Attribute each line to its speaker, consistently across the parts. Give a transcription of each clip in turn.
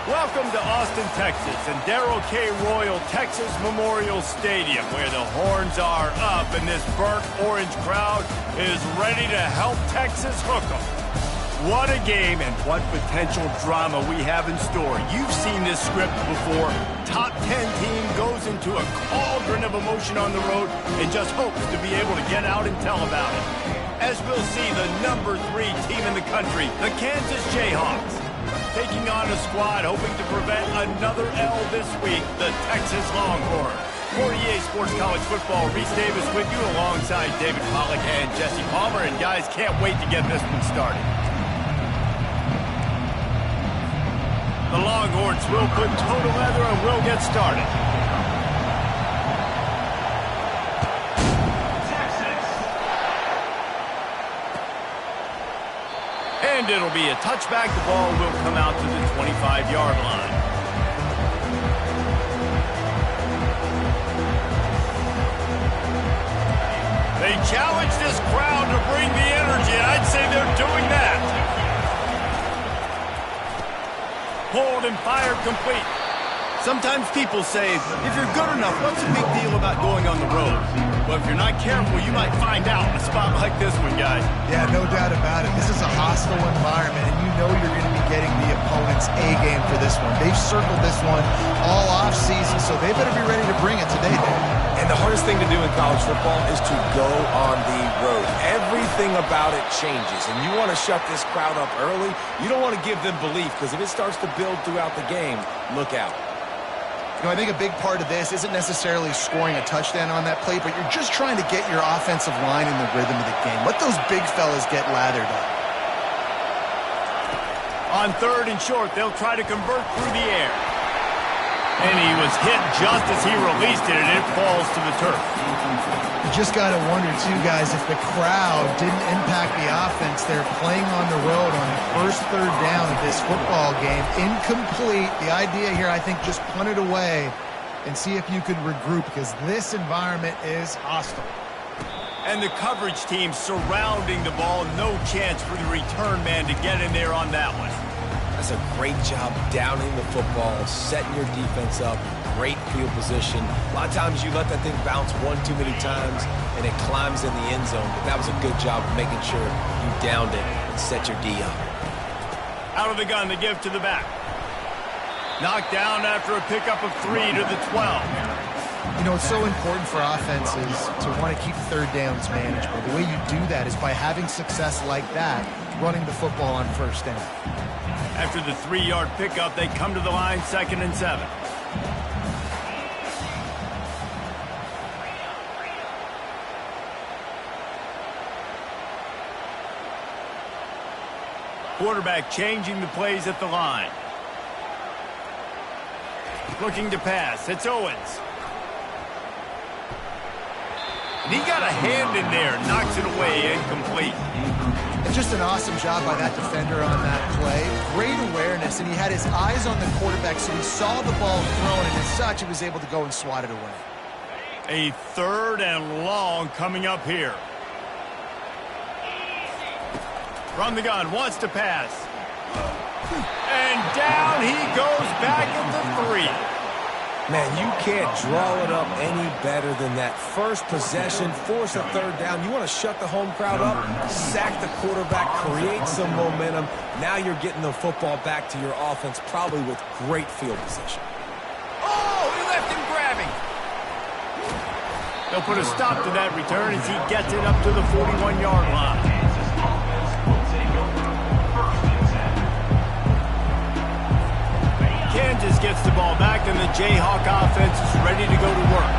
Speaker 1: Welcome to Austin, Texas, and Darrell K. Royal Texas Memorial Stadium, where the horns are up and this burnt orange crowd is ready to help Texas hook 'em. What a game and what potential drama we have in store. You've seen this script before. Top 10 team goes into a cauldron of emotion on the road and just hopes to be able to get out and tell about it. As we'll see, the number 3 team in the country, the Kansas Jayhawks, taking on a squad hoping to prevent another L this week, the Texas Longhorns. For EA Sports College Football, Reese Davis with you alongside David Pollack and Jesse Palmer. And guys, can't wait to get this one started. The Longhorns will put total leather and we'll get started. And it'll be a touchback. The ball will come out to the 25-yard line. They challenge this crowd to bring the energy, and I'd say they're doing that. Pulled and fired complete. Sometimes people say, if you're good enough, what's the big deal about going on the road? Well, if you're not careful, you might find out in a spot like this one, guys.
Speaker 2: Yeah, no doubt about it. This is a hostile environment, and you know you're going to be getting the opponent's A-game for this one. They've circled this one all off-season, so they better be ready to bring it today, Dave.
Speaker 3: And the hardest thing to do in college football is to go on the road. Everything about it changes, and you want to shut this crowd up early. You don't want to give them belief, because if it starts to build throughout the game, look out.
Speaker 2: You know, I think a big part of this isn't necessarily scoring a touchdown on that play, but you're just trying to get your offensive line in the rhythm of the game. Let those big fellas get lathered up.
Speaker 1: On 3rd and short, they'll try to convert through the air. And he was hit just as he released it, and it falls to the turf.
Speaker 2: You just got to wonder, too, guys, if the crowd didn't impact the offense. They're playing on the road on the first 3rd down of this football game. Incomplete. The idea here, I think, just punt it away and see if you can regroup, because this environment is hostile.
Speaker 1: And the coverage team surrounding the ball. No chance for the return man to get in there on that one.
Speaker 3: That's a great job downing the football, setting your defense up, great field position. A lot of times you let that thing bounce one too many times and it climbs in the end zone, but that was a good job of making sure you downed it and set your D up.
Speaker 1: Out of the gun, the give to the back. Knocked down after a pickup of 3 to the 12.
Speaker 2: You know, it's so important for offenses to want to keep 3rd downs manageable. The way you do that is by having success like that, running the football on 1st down.
Speaker 1: After the 3-yard pickup, they come to the line, 2nd and 7. Quarterback changing the plays at the line. Looking to pass. It's Owens. And he got a hand in there. Knocks it away. Incomplete.
Speaker 2: And just an awesome job by that defender on that play. Great awareness, and he had his eyes on the quarterback, so he saw the ball thrown, and as such, he was able to go and swat it away.
Speaker 1: A 3rd and long coming up here. From the gun, wants to pass. And down he goes back at the 3.
Speaker 3: Man, you can't draw it up any better than that. First possession, force a 3rd down. You want to shut the home crowd up, sack the quarterback, create some momentum. Now you're getting the football back to your offense, probably with great field position.
Speaker 1: Oh, he left him grabbing. They'll put a stop to that return as he gets it up to the 41-yard line. Kansas gets the ball back, and the Jayhawk offense is ready to go to work.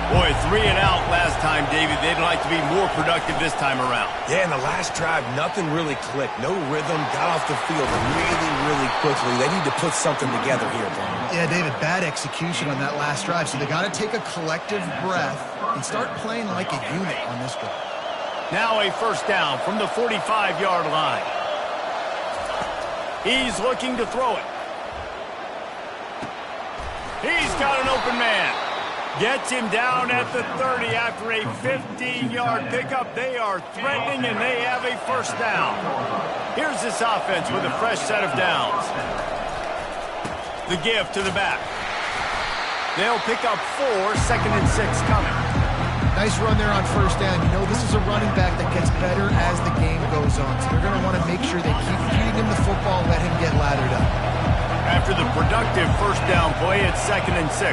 Speaker 1: Boy, 3 and out last time, David. They'd like to be more productive this time around.
Speaker 3: Yeah, in the last drive, nothing really clicked. No rhythm, got off the field really quickly. They need to put something together here, Brian.
Speaker 2: Yeah, David, bad execution on that last drive, so they got to take a collective breath and start playing like a unit on this drive.
Speaker 1: Now a 1st down from the 45-yard line. He's looking to throw it. He's got an open man. Gets him down at the 30 after a 15-yard pickup. They are threatening, and they have a 1st down. Here's this offense with a fresh set of downs. The give to the back. They'll pick up 4, 2nd and 6 coming.
Speaker 2: Nice run there on first down. You know this is a running back that gets better as the game goes on. So they're going to want to make sure they keep feeding him the football and let him get lathered up.
Speaker 1: After the productive first down play, it's 2nd and 6.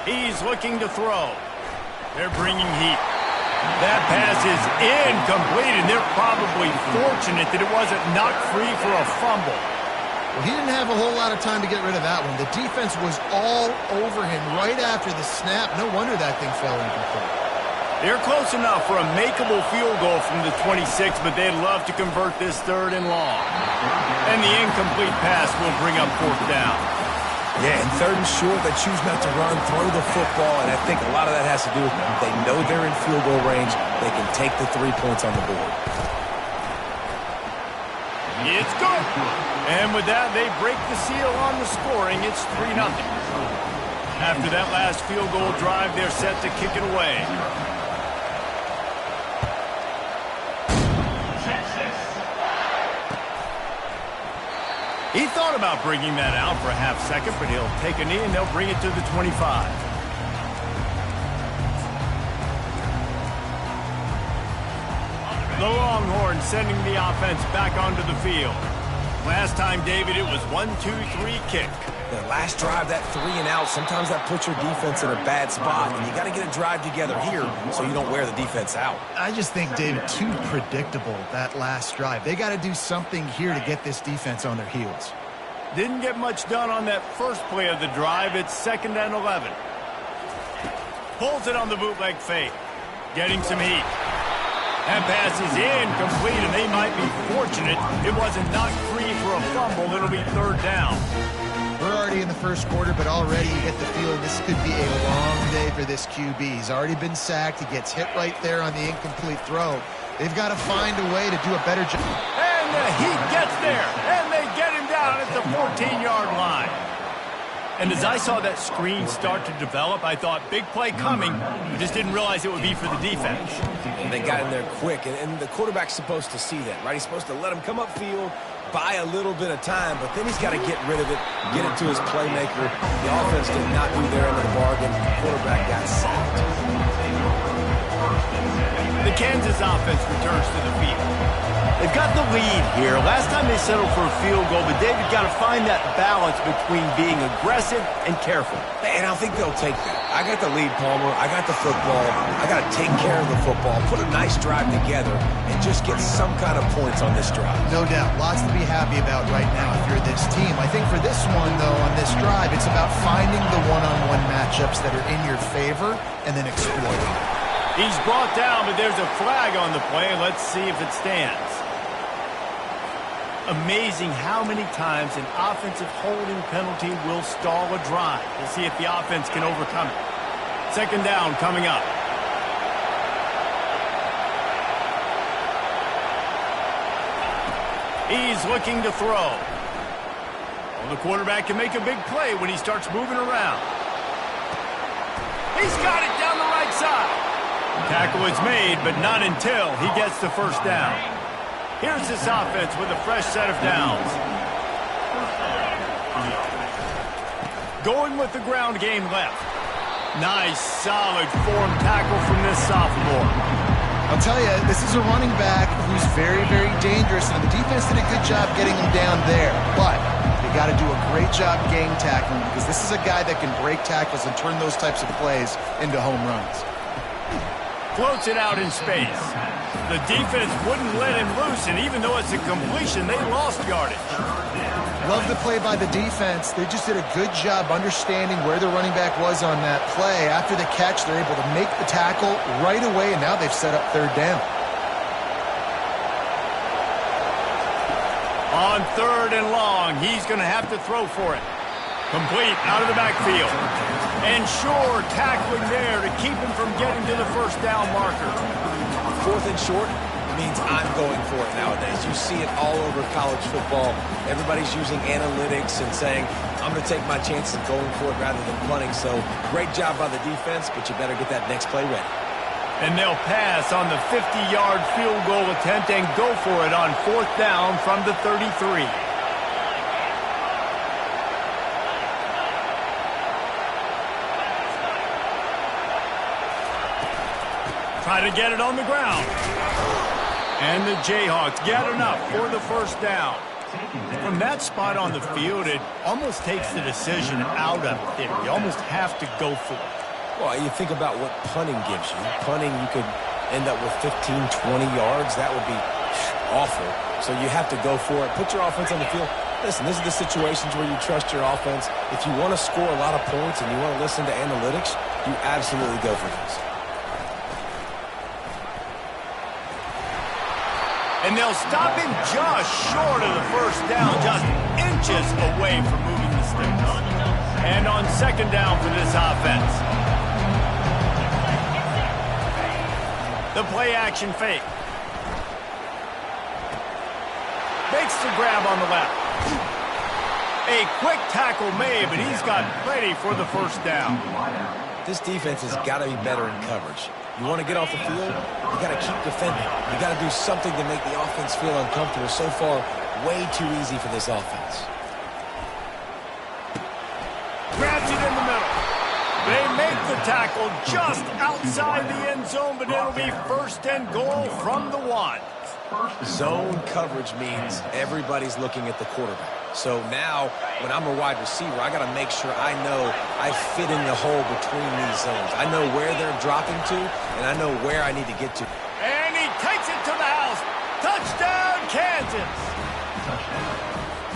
Speaker 1: He's looking to throw. They're bringing heat. That pass is incomplete, and they're probably fortunate that it wasn't knocked free for a fumble.
Speaker 2: Well, he didn't have a whole lot of time to get rid of that one. The defense was all over him right after the snap. No wonder that thing fell incomplete.
Speaker 1: They're close enough for a makeable field goal from the 26, but they'd love to convert this 3rd and long. And the incomplete pass will bring up 4th down.
Speaker 3: Yeah, and 3rd and short, they choose not to run, throw the football, and I think a lot of that has to do with they know they're in field goal range. They can take the 3 points on the board.
Speaker 1: It's good. And with that, they break the seal on the scoring. It's 3-0. After that last field goal drive, they're set to kick it away. He thought about bringing that out for a half second, but he'll take a knee and they'll bring it to the 25. The Longhorns sending the offense back onto the field. Last time, David, it was 1-2-3 kick.
Speaker 3: The last drive, that 3 and out, sometimes that puts your defense in a bad spot, and you got to get a drive together here so you don't wear the defense out.
Speaker 2: I just think, David, too predictable, that last drive. They got to do something here to get this defense on their heels.
Speaker 1: Didn't get much done on that first play of the drive. It's 2nd and 11. Pulls it on the bootleg fake. Getting some heat. That pass is incomplete, and they might be fortunate it wasn't knocked free for a fumble. It'll be 3rd down.
Speaker 2: We're already in the first quarter, but already you get the feeling this could be a long day for this QB. He's already been sacked. He gets hit right there on the incomplete throw. They've got to find a way to do a better job.
Speaker 1: And the heat gets there, and they get him down at the 14-yard line. And as I saw that screen start to develop, I thought, big play coming. We just didn't realize it would be for the defense.
Speaker 3: And they got in there quick, and the quarterback's supposed to see that, right? He's supposed to let him come upfield, buy a little bit of time, but then he's got to get rid of it, get it to his playmaker. The offense did not do their end of the bargain. The quarterback got sacked.
Speaker 1: The Kansas offense returns to the field. They've got the lead here. Last time they settled for a field goal, but David got to find that balance between being aggressive and careful.
Speaker 3: And I think they'll take that. I got the lead, Palmer. I got the football. I got to take care of the football, put a nice drive together, and just get some kind of points on this drive.
Speaker 2: No doubt. Lots to be happy about right now if you're this team. I think for this one, though, on this drive, it's about finding the one-on-one matchups that are in your favor and then exploiting.
Speaker 1: He's brought down, but there's a flag on the play. Let's see if it stands. Amazing how many times an offensive holding penalty will stall a drive. We'll see if the offense can overcome it. 2nd down coming up. He's looking to throw. Well, the quarterback can make a big play when he starts moving around. He's got it down the right side. Tackle is made, but not until he gets the 1st down. Here's this offense with a fresh set of downs. Going with the ground game left. Nice, solid form tackle from this sophomore.
Speaker 2: I'll tell you, this is a running back who's very, very dangerous, and the defense did a good job getting him down there. But they got to do a great job game tackling because this is a guy that can break tackles and turn those types of plays into home runs.
Speaker 1: Floats it out in space. The defense wouldn't let him loose, and even though it's a completion, they lost yardage.
Speaker 2: Love the play by the defense. They just did a good job understanding where the running back was on that play. After the catch, they're able to make the tackle right away, and now they've set up 3rd down.
Speaker 1: On 3rd and long, he's going to have to throw for it. Complete out of the backfield. And Shore tackling there to keep him from getting to the 1st down marker.
Speaker 3: 4th and short, means I'm going for it nowadays. You see it all over college football. Everybody's using analytics and saying, I'm going to take my chances of going for it rather than punting. So great job by the defense, but you better get that next play ready.
Speaker 1: And they'll pass on the 50-yard field goal attempt and go for it on 4th down from the 33. Try to get it on the ground. And the Jayhawks get enough for the 1st down. From that spot on the field, it almost takes the decision out of it there. You almost have to go for it.
Speaker 3: Well, you think about what punting gives you. Punting, you could end up with 15, 20 yards. That would be awful. So you have to go for it. Put your offense on the field. Listen, this is the situations where you trust your offense. If you want to score a lot of points and you want to listen to analytics, you absolutely go for this.
Speaker 1: And they'll stop him just short of the 1st down, just inches away from moving the sticks. And on 2nd down for this offense. The play-action fake. Makes the grab on the left. A quick tackle made, but he's got plenty for the 1st down.
Speaker 3: This defense has got to be better in coverage. You want to get off the field, you got to keep defending. You got to do something to make the offense feel uncomfortable. So far, way too easy for this offense.
Speaker 1: Grabs it in the middle. They make the tackle just outside the end zone, but it'll be 1st and goal from the 1.
Speaker 3: Zone coverage means everybody's looking at the quarterback. So now, when I'm a wide receiver, I got to make sure I know I fit in the hole between these zones. I know where they're dropping to, and I know where I need to get to.
Speaker 1: And he takes it to the house. Touchdown, Kansas.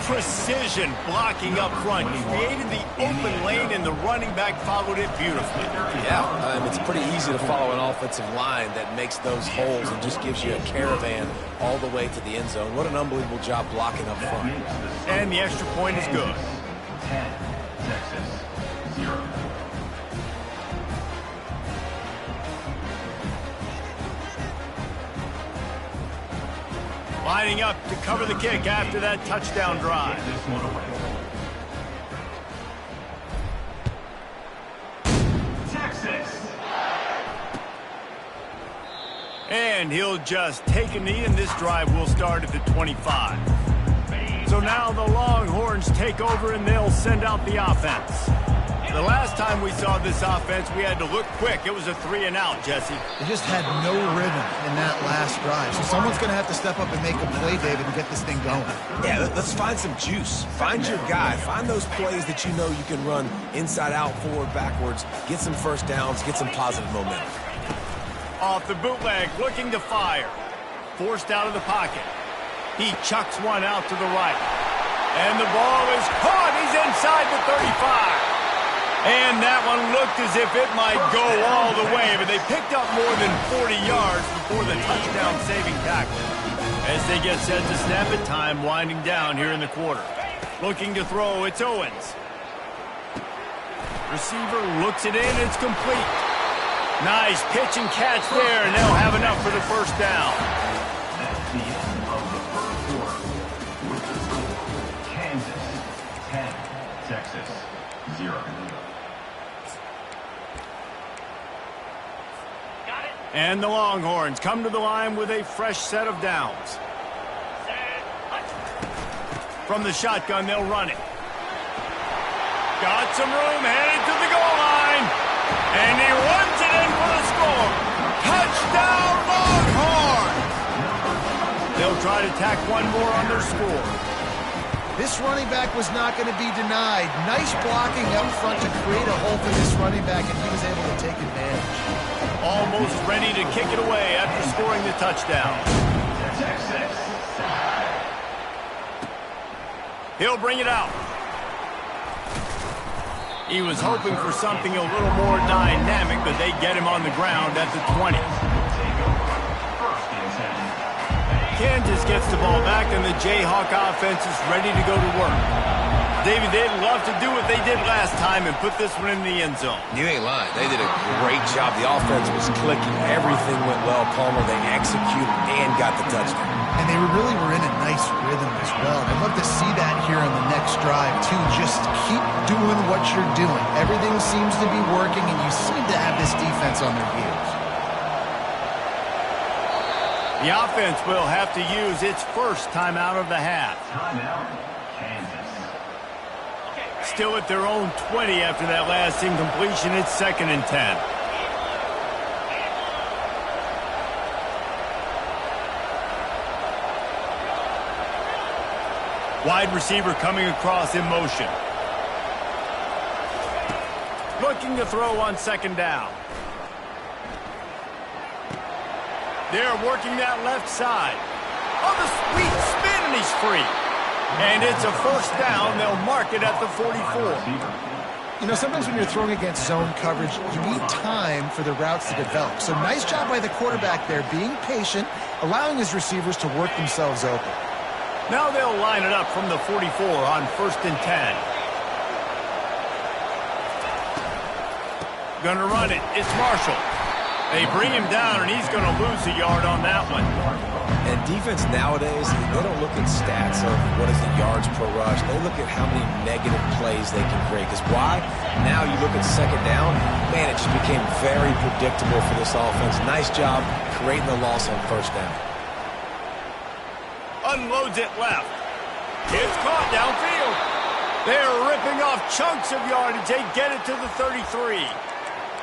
Speaker 1: Precision blocking up front. Created the open lane, and the running back followed it beautifully.
Speaker 3: Yeah, it's pretty easy to follow an offensive line that makes those holes and just gives you a caravan all the way to the end zone. What an unbelievable job blocking up front.
Speaker 1: And the extra point is good.
Speaker 4: 10, Texas, 0.
Speaker 1: Lining up to cover the kick after that touchdown drive.
Speaker 4: Texas.
Speaker 1: And he'll just take a knee, and this drive will start at the 25. So now the Longhorns take over, and they'll send out the offense. The last time we saw this offense, we had to look quick. It was a 3-and-out, Jesse.
Speaker 2: They just had no rhythm in that last drive. So someone's going to have to step up and make a play, David, and get this thing going.
Speaker 3: Yeah, let's find some juice. Find your guy. Find those plays that you know you can run inside out, forward, backwards. Get some 1st downs. Get some positive momentum.
Speaker 1: Off the bootleg, looking to fire. Forced out of the pocket. He chucks one out to the right. And the ball is caught. He's inside the 35. And that one looked as if it might go all the way, but they picked up more than 40 yards before the touchdown-saving tackle. As they get set to snap it, time winding down here in the quarter. Looking to throw, it's Owens. Receiver looks it in, it's complete. Nice pitch and catch there, and they'll have enough for the 1st down.
Speaker 4: That's the end of the 1st quarter. With the score, Kansas 10, Texas 0.
Speaker 1: And the Longhorns come to the line with a fresh set of downs. From the shotgun, they'll run it. Got some room, headed to the goal line. And he runs it in for the score. Touchdown, Longhorns! They'll try to tack one more on their score.
Speaker 2: This running back was not going to be denied. Nice blocking up front to create a hole for this running back, and he was able to take advantage.
Speaker 1: Almost ready to kick it away after scoring the touchdown.
Speaker 4: Texas.
Speaker 1: He'll bring it out. He was hoping for something a little more dynamic, but they get him on the ground at the 20. Kansas gets the ball back, and the Jayhawk offense is ready to go to work. David, they'd love to do what they did last time and put this one in the end zone.
Speaker 3: You ain't lying. They did a great job. The offense was clicking. Everything went well, Palmer. They executed and got the touchdown.
Speaker 2: And they really were in a nice rhythm as well. I'd love to see that here on the next drive, too. Just keep doing what you're doing. Everything seems to be working, and you seem to have this defense on their heels.
Speaker 1: The offense will have to use its first timeout of the half.
Speaker 4: Timeout, Kansas.
Speaker 1: Still at their own 20 after that last incompletion. It's 2nd and 10. Wide receiver coming across in motion. Looking to throw on 2nd down. They're working that left side. Oh, the sweet spin, and he's free. And it's a 1st down. They'll mark it at the 44.
Speaker 2: You know, sometimes when you're throwing against zone coverage, you need time for the routes to develop. So nice job by the quarterback there, being patient, allowing his receivers to work themselves open.
Speaker 1: Now they'll line it up from the 44 on 1st and 10. Gonna run it. It's Marshall. They bring him down, and he's going to lose a yard on that one.
Speaker 3: And defense nowadays, they don't look at stats of what is the yards per rush. They look at how many negative plays they can create. Because why? Now you look at 2nd down, man, it just became very predictable for this offense. Nice job creating the loss on 1st down.
Speaker 1: Unloads it left. It's caught downfield. They're ripping off chunks of yardage. They get it to the 33.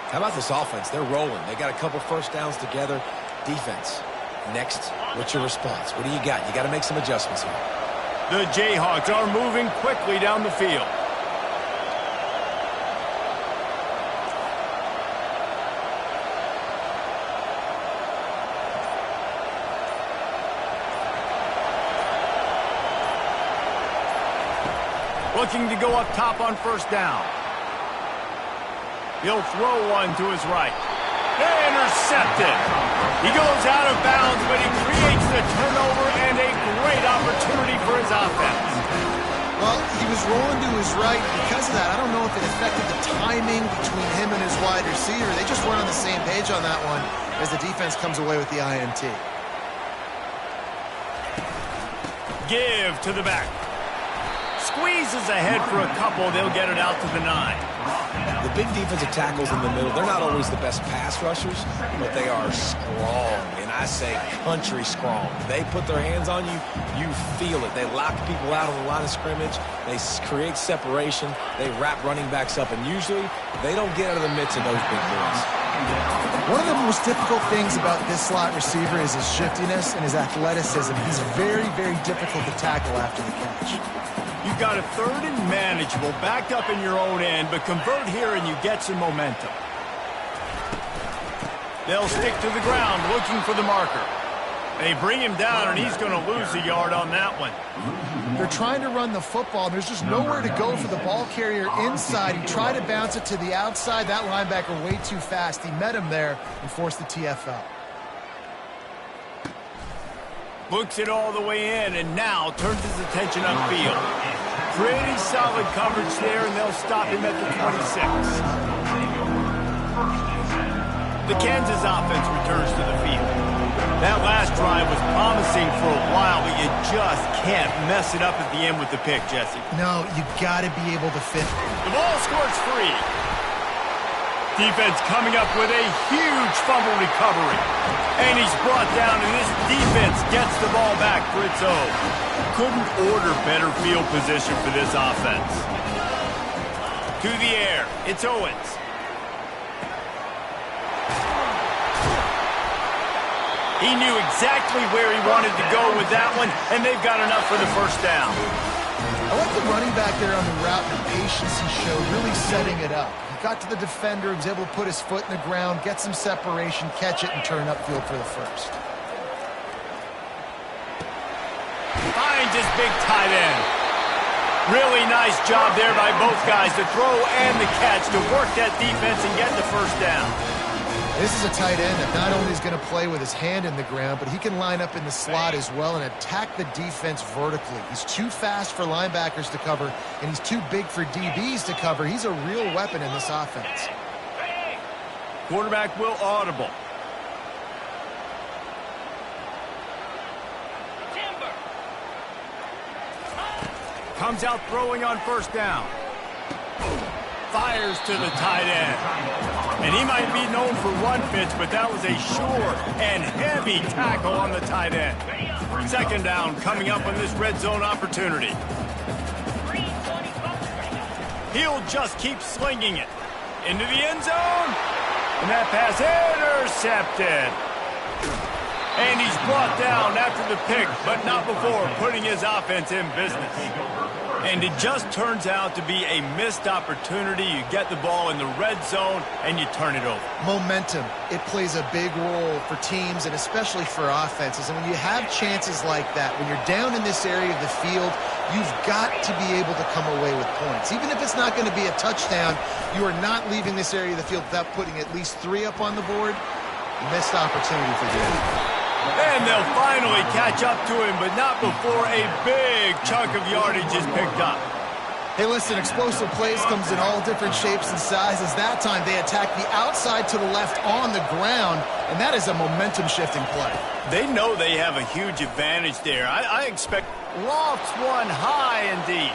Speaker 3: How about this offense? They're rolling. They got a couple 1st downs together. Defense. Next, what's your response? What do you got? You got to make some adjustments here.
Speaker 1: The Jayhawks are moving quickly down the field. Looking to go up top on 1st down. He'll throw one to his right. Intercepted. He goes out of bounds, but he creates the turnover and a great opportunity for his offense.
Speaker 2: Well, he was rolling to his right. Because of that, I don't know if it affected the timing between him and his wide receiver. They just weren't on the same page on that one as the defense comes away with the INT.
Speaker 1: Give to the back. Squeezes ahead for a couple. They'll get it out to the 9.
Speaker 3: The big defensive tackles in the middle, they're not always the best pass rushers, but they are strong, and I say country strong. They put their hands on you, you feel it. They lock people out on the line of scrimmage. They create separation. They wrap running backs up, and usually they don't get out of the midst of those big boys.
Speaker 2: One of the most difficult things about this slot receiver is his shiftiness and his athleticism. He's very, very difficult to tackle after the catch.
Speaker 1: You've got a 3rd and manageable, backed up in your own end, but convert here and you get some momentum. They'll stick to the ground looking for the marker. They bring him down, and he's going to lose a yard on that one.
Speaker 2: They're trying to run the football. There's just nowhere to go for the ball carrier inside. He tried to bounce it to the outside. That linebacker way too fast. He met him there and forced the TFL.
Speaker 1: Books it all the way in, and now turns his attention upfield. Pretty solid coverage there, and they'll stop him at the 26. The Kansas offense returns to the field. That last drive was promising for a while, but you just can't mess it up at the end with the pick, Jesse.
Speaker 2: No, you got to be able to fit.
Speaker 1: The ball squirts free. Defense coming up with a huge fumble recovery. And he's brought down, and this defense gets the ball back for its own. Couldn't order better field position for this offense. To the air, it's Owens. He knew exactly where he wanted to go with that one, and they've got enough for the 1st down.
Speaker 2: I like the running back there on the route and the patience he showed, really setting it up. He got to the defender, was able to put his foot in the ground, get some separation, catch it, and turn upfield for the 1st.
Speaker 1: Finds his big tight end. Really nice job there by both guys to throw and the catch to work that defense and get the 1st down.
Speaker 2: This is a tight end that not only is going to play with his hand in the ground, but he can line up in the slot as well and attack the defense vertically. He's too fast for linebackers to cover, and he's too big for DBs to cover. He's a real weapon in this offense.
Speaker 1: Quarterback will audible. Comes out throwing on first down. Fires to the tight end. And he might be known for run fits, but that was a sure and heavy tackle on the tight end. Second down coming up on this red zone opportunity. He'll just keep slinging it. Into the end zone. And that pass intercepted. And he's brought down after the pick, but not before putting his offense in business. And it just turns out to be a missed opportunity. You get the ball in the red zone, and you turn it over.
Speaker 2: Momentum, it plays a big role for teams and especially for offenses. And when you have chances like that, when you're down in this area of the field, you've got to be able to come away with points. Even if it's not going to be a touchdown, you are not leaving this area of the field without putting at least 3 up on the board. Missed opportunity for Jimmy.
Speaker 1: And they'll finally catch up to him, but not before a big chunk of yardage is picked up.
Speaker 2: Hey, listen, explosive plays comes in all different shapes and sizes. That time they attack the outside to the left on the ground, and that is a momentum-shifting play.
Speaker 1: They know they have a huge advantage there. I expect lofts one high indeed.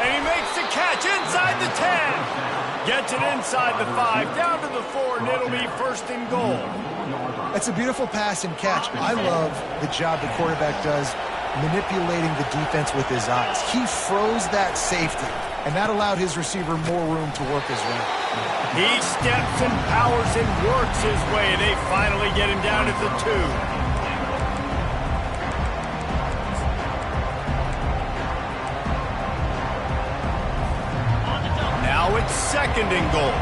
Speaker 1: And he makes the catch inside the 10. Gets it inside the 5, down to the 4, and it'll be first and goal.
Speaker 2: That's a beautiful pass and catch. I love the job the quarterback does manipulating the defense with his eyes. He froze that safety, and that allowed his receiver more room to work his way.
Speaker 1: He steps and powers and works his way. They finally get him down at the 2. Now it's second and goal.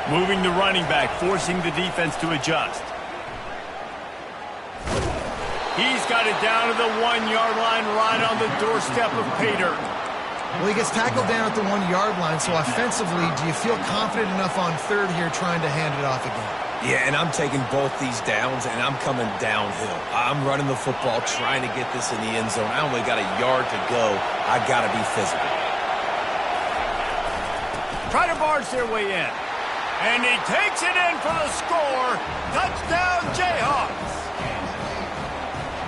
Speaker 1: Moving the running back, forcing the defense to adjust. He's got it down to the 1-yard line, right on the doorstep of Pater.
Speaker 2: Well, he gets tackled down at the 1-yard line, so offensively, do you feel confident enough on third here trying to hand it off again?
Speaker 3: Yeah, and I'm taking both these downs, and I'm coming downhill. I'm running the football, trying to get this in the end zone. I only got a yard to go. I got to be physical.
Speaker 1: Try to barge their way in. And he takes it in for the score. Touchdown, Jayhawks.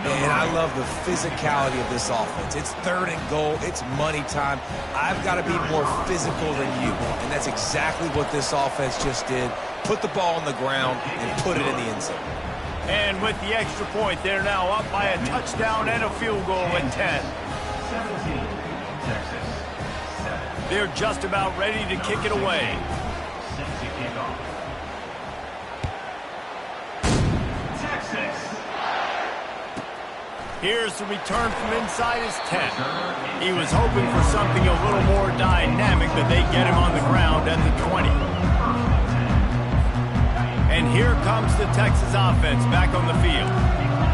Speaker 3: And I love the physicality of this offense. It's third and goal. It's money time. I've got to be more physical than you. And that's exactly what this offense just did. Put the ball on the ground and put it in the end zone.
Speaker 1: And with the extra point, they're now up by a touchdown and a field goal at 10.
Speaker 4: 17, Texas. 7.
Speaker 1: They're just about ready to kick it away.
Speaker 4: Set to kick off. Texas.
Speaker 1: Here's the return from inside his 10. He was hoping for something a little more dynamic, but they get him on the ground at the 20. And here comes the Texas offense back on the field.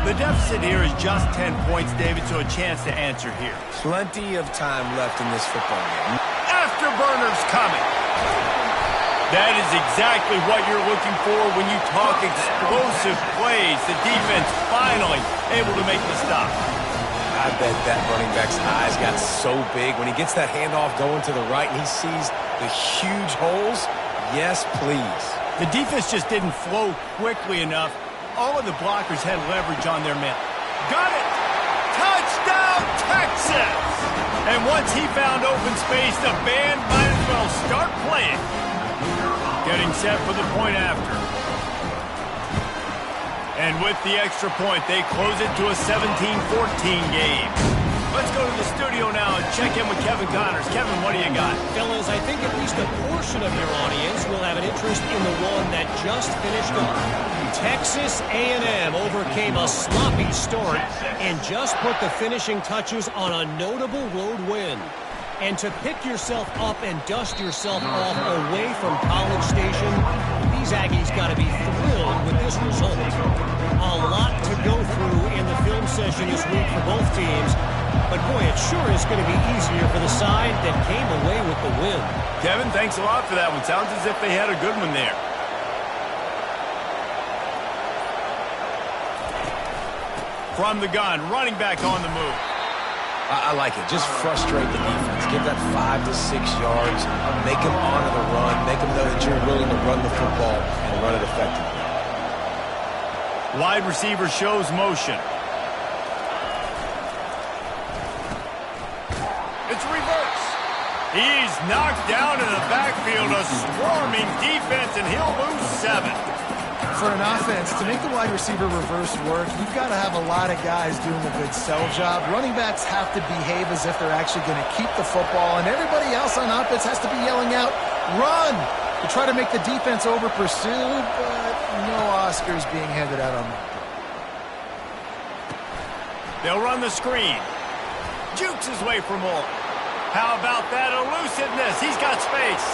Speaker 1: The deficit here is just 10 points, David, so a chance to answer here.
Speaker 3: Plenty of time left in this football game.
Speaker 1: Afterburners coming. That is exactly what you're looking for when you talk explosive plays. The defense finally able to make the stop.
Speaker 3: I bet that running back's eyes got so big when he gets that handoff going to the right and he sees the huge holes. Yes, please.
Speaker 1: The defense just didn't flow quickly enough. All of the blockers had leverage on their men. Got it! Touchdown, Texas! And once he found open space, the band might as well start playing. Getting set for the point after. And with the extra point, they close it to a 17-14 game. Let's go to the studio now and check in with Kevin Connors. Kevin, what do you got?
Speaker 5: Fellas, I think at least a portion of your audience will have an interest in the one that just finished up. Texas A&M overcame a sloppy start and just put the finishing touches on a notable road win. And to pick yourself up and dust yourself off away from College Station, these Aggies got to be thrilled with this result. A lot to go through in the film session this week for both teams, but boy, it sure is going to be easier for the side that came away with the win.
Speaker 1: Kevin, thanks a lot for that one. Sounds as if they had a good one there. From the gun, running back on the move.
Speaker 3: I like it. Just frustrate the defense. Give that 5 to 6 yards. Make them honor the run. Make them know that you're willing to run the football and run it effectively.
Speaker 1: Wide receiver shows motion. It's reverse. He's knocked down in the backfield. A swarming defense, and he'll lose 7.
Speaker 2: For an offense, to make the wide receiver reverse work, you've got to have a lot of guys doing a good sell job. Running backs have to behave as if they're actually going to keep the football, and everybody else on offense has to be yelling out, run, to try to make the defense over-pursued, but no Oscars being handed out on that.
Speaker 1: They'll run the screen. Jukes his way for more. How about that elusiveness? He's got space.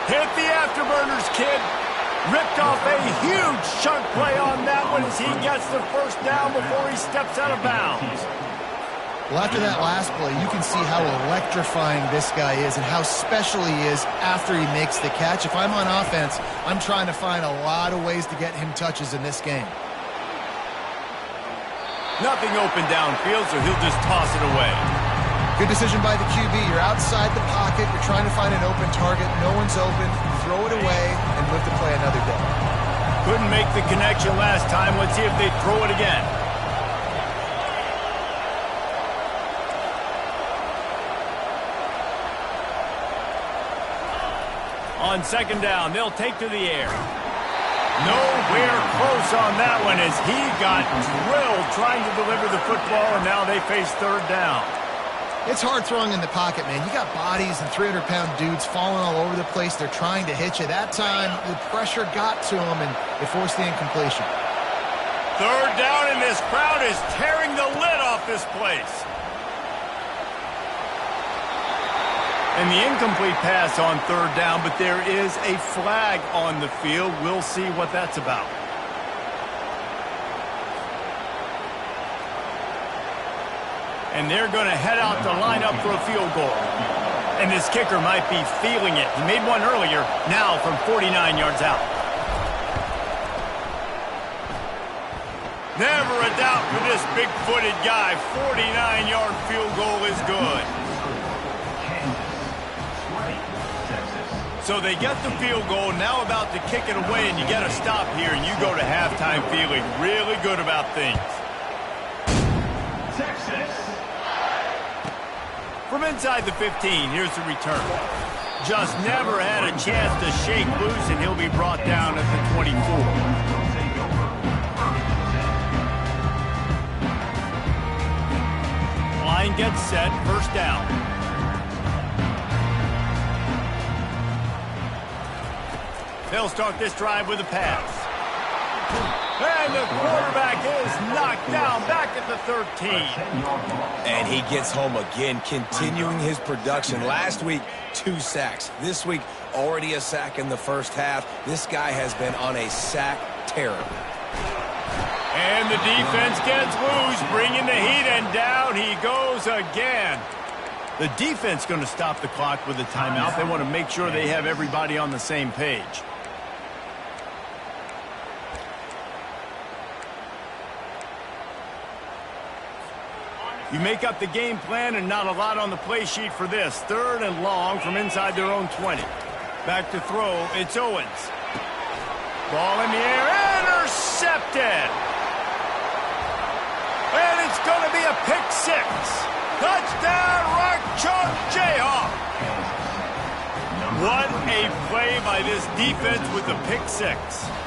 Speaker 1: Hit the afterburners, kid. Ripped off a huge chunk play on that one as he gets the first down before he steps out of bounds.
Speaker 2: Well, after that last play, you can see how electrifying this guy is and how special he is after he makes the catch. If I'm on offense, I'm trying to find a lot of ways to get him touches in this game.
Speaker 1: Nothing open downfield, so he'll just toss it away.
Speaker 2: Good decision by the QB. You're outside the pocket. You're trying to find an open target. No one's open. Throw it away and live to play another day.
Speaker 1: Couldn't make the connection last time. Let's see if they throw it again. On second down, they'll take to the air. Nowhere close on that one as he got drilled trying to deliver the football, and now they face third down.
Speaker 2: It's hard throwing in the pocket, man. You got bodies and 300-pound dudes falling all over the place. They're trying to hit you. That time, the pressure got to them, and it forced the incompletion.
Speaker 1: Third down, and this crowd is tearing the lid off this place. And the incomplete pass on third down, but there is a flag on the field. We'll see what that's about. And they're going to head out to line up for a field goal. And this kicker might be feeling it. He made one earlier, now from 49 yards out. Never a doubt for this big-footed guy. 49-yard field goal is good. So they get the field goal, now about to kick it away, and you get a stop here, and you go to halftime feeling really good about things.
Speaker 4: Texas.
Speaker 1: From inside the 15, here's the return. Just never had a chance to shake loose, and he'll be brought down at the 24. Line gets set, first down. They'll start this drive with a pass. And the quarterback is knocked down back at the 13.
Speaker 3: And he gets home again, continuing his production. Last week, 2 sacks. This week, already a sack in the first half. This guy has been on a sack terror.
Speaker 1: And the defense gets loose, bringing the heat, and down he goes again. The defense going to stop the clock with a timeout. They want to make sure they have everybody on the same page. You make up the game plan and not a lot on the play sheet for this. Third and long from inside their own 20. Back to throw, it's Owens. Ball in the air, intercepted. And it's going to be a pick 6. Touchdown, Rock Chalk Jayhawk. What a play by this defense with the pick 6.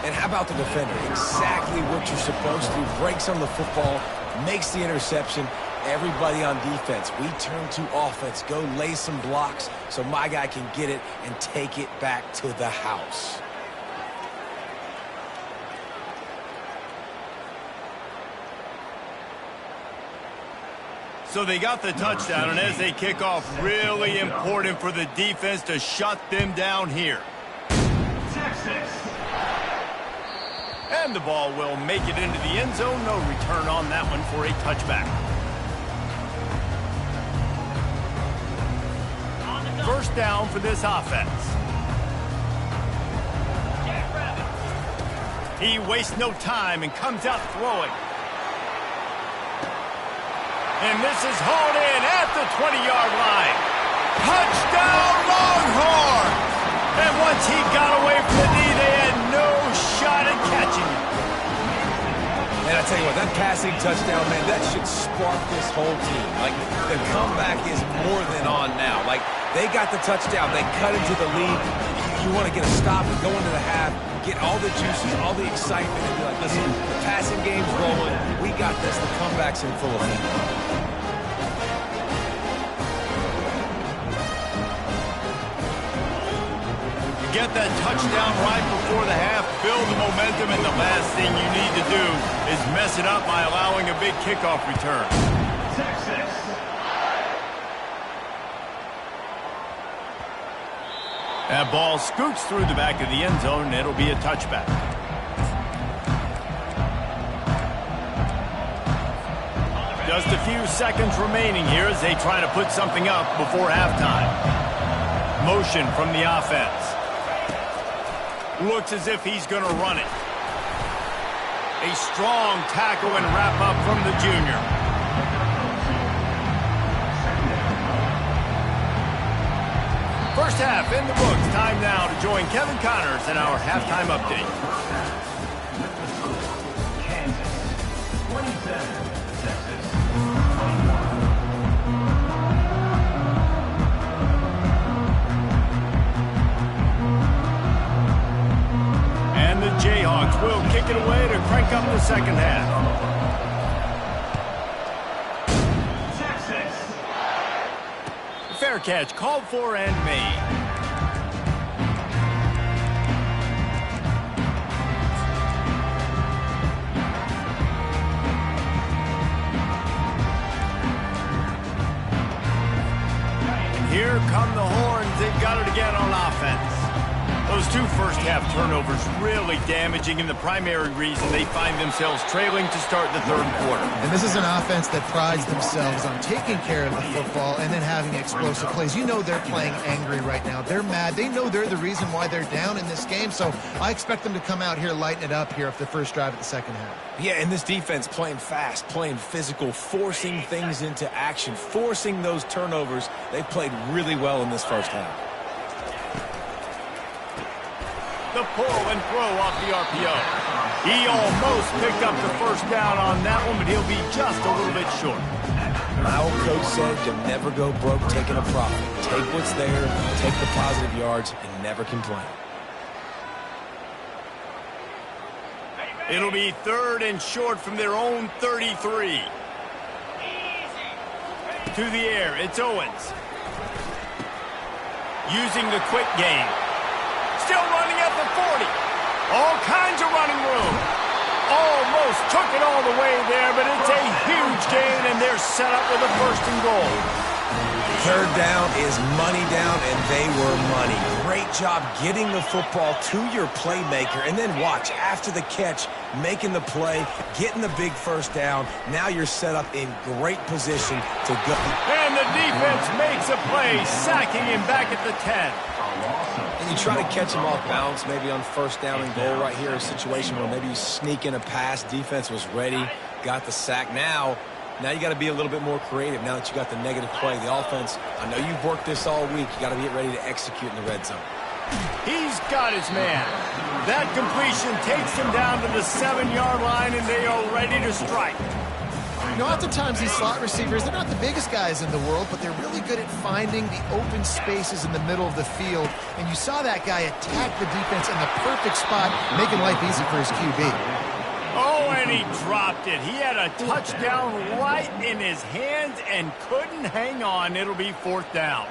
Speaker 3: And how about the defender? Exactly what you're supposed to. Breaks on the football, makes the interception. Everybody on defense, we turn to offense. Go lay some blocks so my guy can get it and take it back to the house.
Speaker 1: So they got the touchdown, and as they kick off, really important for the defense to shut them down here.
Speaker 4: Texas.
Speaker 1: And the ball will make it into the end zone. No return on that one for a touchback. First down for this offense. He wastes no time and comes out throwing. And this is hauled in at the 20-yard line. Touchdown, Longhorns! And once he got away from the knee, they had no shot at catching him.
Speaker 3: And I tell you what, that passing touchdown, man, that should spark this whole team. Like, the comeback is more than on now. Like, they got the touchdown. They cut into the lead. You want to get a stop and go into the half, get all the juices, all the excitement, and be like, listen, the passing game's rolling. We got this. The comeback's in full effect.
Speaker 1: Get that touchdown right before the half, build the momentum, and the last thing you need to do is mess it up by allowing a big kickoff return.
Speaker 4: Texas.
Speaker 1: That ball scoots through the back of the end zone, and it'll be a touchback. Just a few seconds remaining here as they try to put something up before halftime. Motion from the offense. Looks as if he's going to run it. A strong tackle and wrap up from the junior. First half in the books. Time now to join Kevin Connors in our halftime update.
Speaker 4: Kansas. 27. Texas. 21.
Speaker 1: And the Jayhawks will kick it away to crank up the second half.
Speaker 4: Texas.
Speaker 1: Fair catch called for and made. And here come the Horns. They've got it again on offense. Those two first-half turnovers really damaging, and the primary reason they find themselves trailing to start the third quarter.
Speaker 2: And this is an offense that prides themselves on taking care of the football and then having explosive plays. You know they're playing angry right now. They're mad. They know they're the reason why they're down in this game, so I expect them to come out here, lighten it up here for the first drive of the second half.
Speaker 3: Yeah, and this defense playing fast, playing physical, forcing things into action, forcing those turnovers. They played really well in this first half.
Speaker 1: The pull and throw off the RPO. He almost picked up the first down on that one, but he'll be just a little bit short.
Speaker 3: My old coach said you'll never go broke taking a profit. Take what's there, take the positive yards, and never complain.
Speaker 1: It'll be third and short from their own 33. To the air, it's Owens. Using the quick game. Still running at the 40. All kinds of running room. Almost took it all the way there, but it's a huge gain, and they're set up with a first and goal.
Speaker 3: Third down is money down, and they were money. Great job getting the football to your playmaker, and then watch, after the catch, making the play, getting the big first down. Now you're set up in great position to go.
Speaker 1: And the defense makes a play, sacking him back at the 10.
Speaker 3: And you try to catch him off balance, maybe on first down and goal right here, a situation where maybe you sneak in a pass. Defense was ready, got the sack. Now you got to be a little bit more creative now that you got the negative play. The offense, I know you've worked this all week. You got to get ready to execute in the red zone.
Speaker 1: He's got his man. That completion takes him down to the 7-yard line, and they are ready to strike.
Speaker 2: You know, oftentimes these slot receivers, they're not the biggest guys in the world, but they're really good at finding the open spaces in the middle of the field. And you saw that guy attack the defense in the perfect spot, making life easy for his QB.
Speaker 1: Oh, and he dropped it. He had a touchdown right in his hands and couldn't hang on. It'll be fourth down.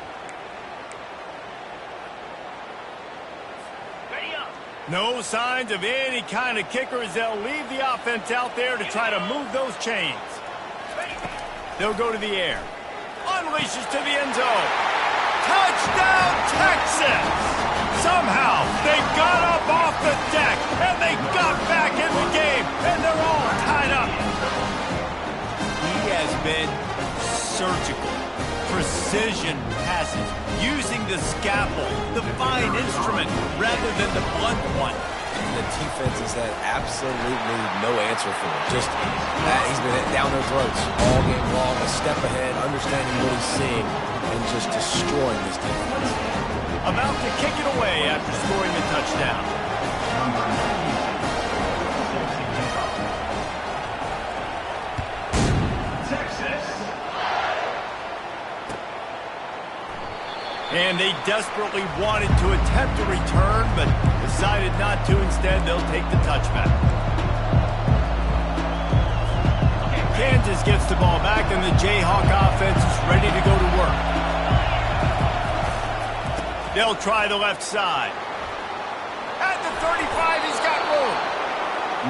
Speaker 1: No signs of any kind of kicker as they'll leave the offense out there to try to move those chains. They'll go to the air. Unleashes to the end zone. Touchdown, Texas! Somehow, they got up off the deck, and they got back in the game, and they're all tied up. He has been surgical. Precision passes, using the scalpel, the fine instrument, rather than the blunt one.
Speaker 3: The defense has had absolutely no answer for him. Just he's been down their throats all game long, a step ahead, understanding what he's seeing, and just destroying this defense.
Speaker 1: About to kick it away after scoring the touchdown.
Speaker 4: Texas.
Speaker 1: And they desperately wanted to attempt a return, but decided not to. Instead, they'll take the touchback. Kansas gets the ball back, and the Jayhawk offense is ready to go to work. They'll try the left side. At the 35, he's got room.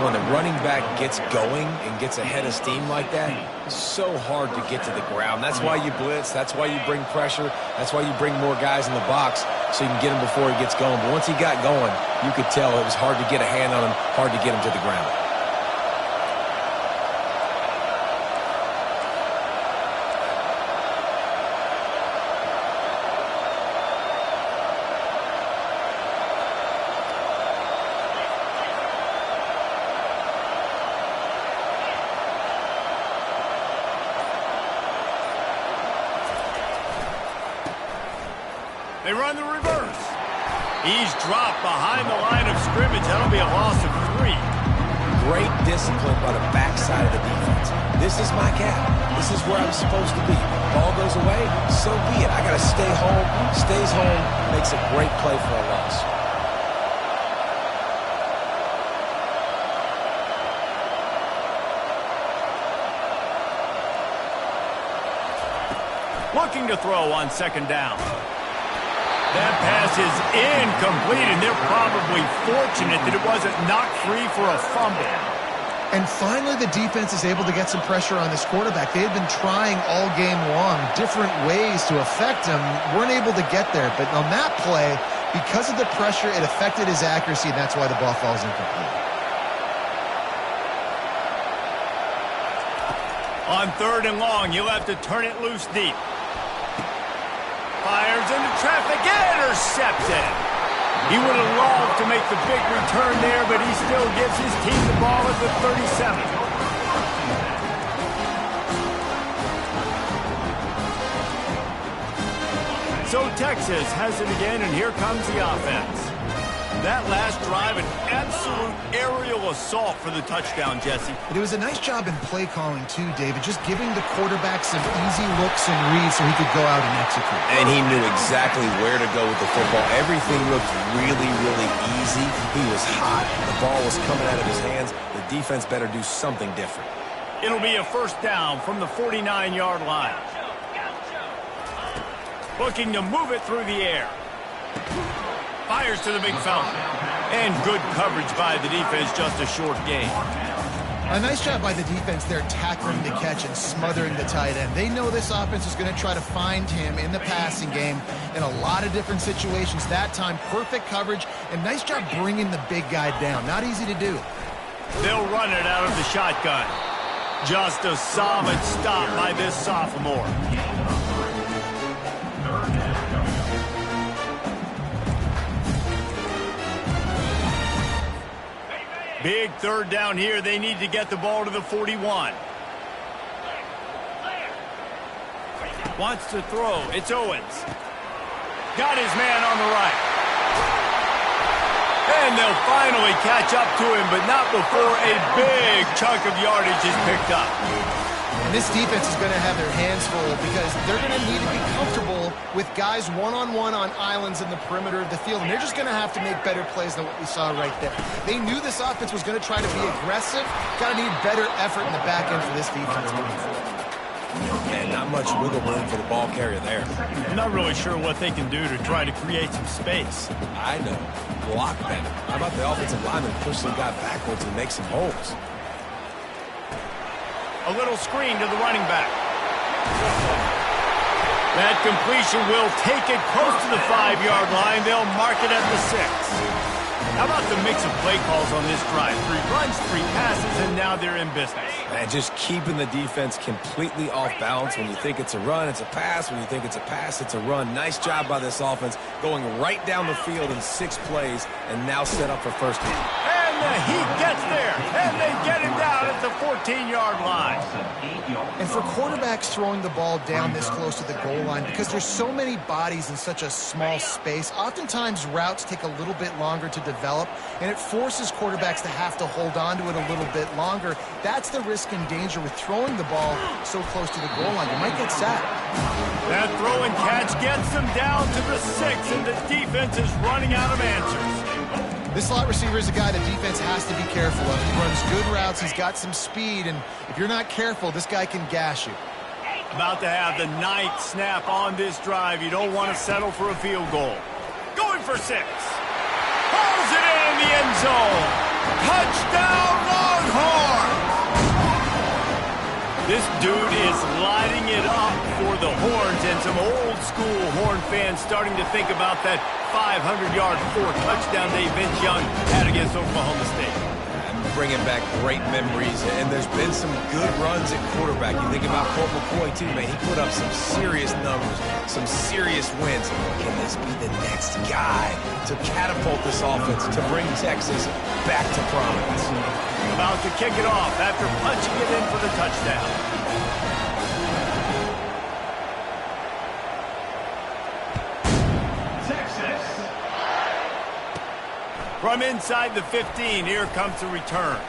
Speaker 3: When the running back gets going and gets ahead of steam like that, it's so hard to get to the ground. That's why you blitz. That's why you bring pressure. That's why you bring more guys in the box so you can get him before he gets going. But once he got going, you could tell it was hard to get a hand on him, hard to get him to the ground.
Speaker 1: They run the reverse. He's dropped behind the line of scrimmage. That'll be a loss of 3.
Speaker 3: Great discipline by the backside of the defense. This is my gap. This is where I'm supposed to be. Ball goes away, so be it. I got to stay home. Stays home, makes a great play for a loss.
Speaker 1: Looking to throw on second down. That pass is incomplete, and they're probably fortunate that it wasn't knocked free for a fumble.
Speaker 2: And finally, the defense is able to get some pressure on this quarterback. They had been trying all game long, different ways to affect him, weren't able to get there. But on that play, because of the pressure, it affected his accuracy, and that's why the ball falls incomplete.
Speaker 1: On 3rd and long, you'll have to turn it loose deep. Fires into traffic, intercepted. He would have loved to make the big return there, but he still gives his team the ball at the 37. So Texas has it again, and here comes the offense. That last drive, an absolute aerial assault for the touchdown, Jesse.
Speaker 2: But it was a nice job in play calling, too, David, just giving the quarterback some easy looks and reads so he could go out and execute.
Speaker 3: And he knew exactly where to go with the football. Everything looked really, really easy. He was hot. The ball was coming out of his hands. The defense better do something different.
Speaker 1: It'll be a first down from the 49-yard line. Looking to move it through the air. Fires to the big fella. And good coverage by the defense, just a short gain.
Speaker 2: A nice job by the defense there tackling the catch and smothering the tight end. They know this offense is going to try to find him in the passing game in a lot of different situations. That time, perfect coverage and nice job bringing the big guy down. Not easy to do.
Speaker 1: They'll run it out of the shotgun. Just a solid stop by this sophomore. Big 3rd down here. They need to get the ball to the 41. Wants to throw. It's Owens. Got his man on the right. And they'll finally catch up to him, but not before a big chunk of yardage is picked up.
Speaker 2: And this defense is going to have their hands full because they're going to need to be comfortable with guys one-on-one on islands in the perimeter of the field. And they're just going to have to make better plays than what we saw right there. They knew this offense was going to try to be aggressive. Got to need better effort in the back end for this defense moving forward.
Speaker 3: And not much wiggle room for the ball carrier there.
Speaker 1: I'm not really sure what they can do to try to create some space.
Speaker 3: I know. Block better. How about the offensive lineman push some guy backwards and make some holes?
Speaker 1: A little screen to the running back. That completion will take it close to the 5-yard line. They'll mark it at the 6. How about the mix of play calls on this drive? 3 runs, 3 passes, and now they're in business.
Speaker 3: And just keeping the defense completely off balance. When you think it's a run, it's a pass. When you think it's a pass, it's a run. Nice job by this offense going right down the field in 6 plays and now set up for first down.
Speaker 1: And the Heat gets there, and they get him down at the 14-yard line.
Speaker 2: And for quarterbacks throwing the ball down this close to the goal line, because there's so many bodies in such a small space, oftentimes routes take a little bit longer to develop, and it forces quarterbacks to have to hold on to it a little bit longer. That's the risk and danger with throwing the ball so close to the goal line. You might get sacked.
Speaker 1: That throw and catch gets them down to the 6, and the defense is running out of answers.
Speaker 2: This slot receiver is a guy the defense has to be careful of. He runs good routes. He's got some speed, and if you're not careful, this guy can gash you.
Speaker 1: About to have the 9th snap on this drive. You don't want to settle for a field goal. Going for 6. Pulls it in the end zone. Touchdown, Longhorns! This dude is lighting it up for the Horns, and some old-school Horn fans starting to think about that 500-yard 4-touchdown day Vince Young had against Oklahoma State.
Speaker 3: Bringing back great memories, and there's been some good runs at quarterback. You think about Colt McCoy, too, man. He put up some serious numbers, some serious wins. Can this be the next guy to catapult this offense, to bring Texas back to prominence?
Speaker 1: About to kick it off after punching it in for the touchdown.
Speaker 4: Texas.
Speaker 1: From inside the 15, here comes the return.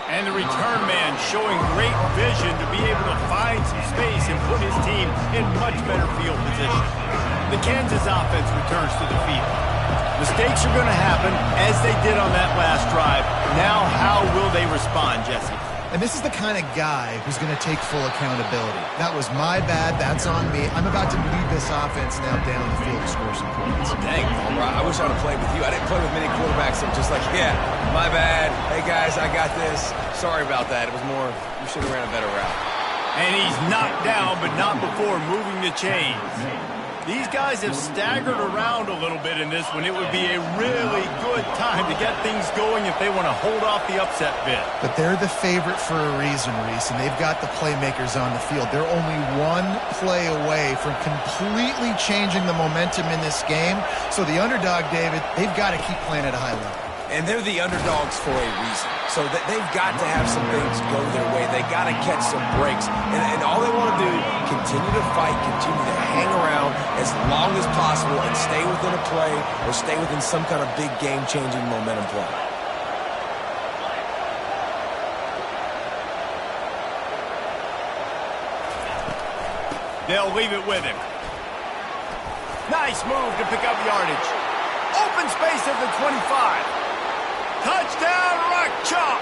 Speaker 1: And the return man showing great vision to be able to find some space and put his team in much better field position. The Kansas offense returns to the field. Mistakes are going to happen, as they did on that last drive. Now, how will they respond, Jesse?
Speaker 2: And this is the kind of guy who's going to take full accountability. That was my bad. That's on me. I'm about to lead this offense now down the field to score some points.
Speaker 3: Dang, I wish I would have played with you. I didn't play with many quarterbacks that were just like, yeah, my bad. Hey, guys, I got this. Sorry about that. It was more, you should have ran a better route.
Speaker 1: And he's knocked down, but not before moving the chains. These guys have staggered around a little bit in this one. It would be a really good time to get things going if they want to hold off the upset bid.
Speaker 2: But they're the favorite for a reason, Reese, and they've got the playmakers on the field. They're only one play away from completely changing the momentum in this game. So the underdog, David, they've got to keep playing at a high level.
Speaker 3: And they're the underdogs for a reason. So that they've got to have some things go their way. They got to catch some breaks. And all they want to do, continue to fight, continue to hang around as long as possible and stay within a play or stay within some kind of big game-changing momentum play.
Speaker 1: They'll leave it with him. Nice move to pick up yardage. Open space at the 25. Touchdown, Rock Chalk!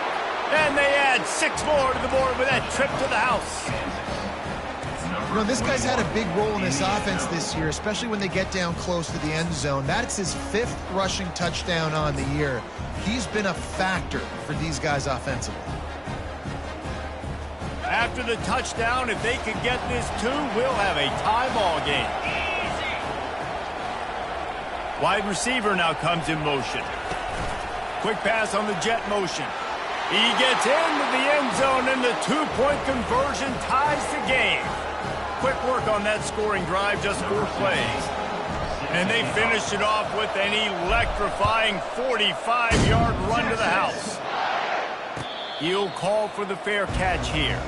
Speaker 1: And they add 6 more to the board with that trip to the house.
Speaker 2: You know, this guy's had a big role in this offense this year, especially when they get down close to the end zone. That's his 5th rushing touchdown on the year. He's been a factor for these guys offensively.
Speaker 1: After the touchdown, if they could get this too, we'll have a tie ball game. Wide receiver now comes in motion. Quick pass on the jet motion. He gets into the end zone, and the 2-point conversion ties the game. Quick work on that scoring drive, just 4 plays. And they finished it off with an electrifying 45-yard run to the house. He'll call for the fair catch here.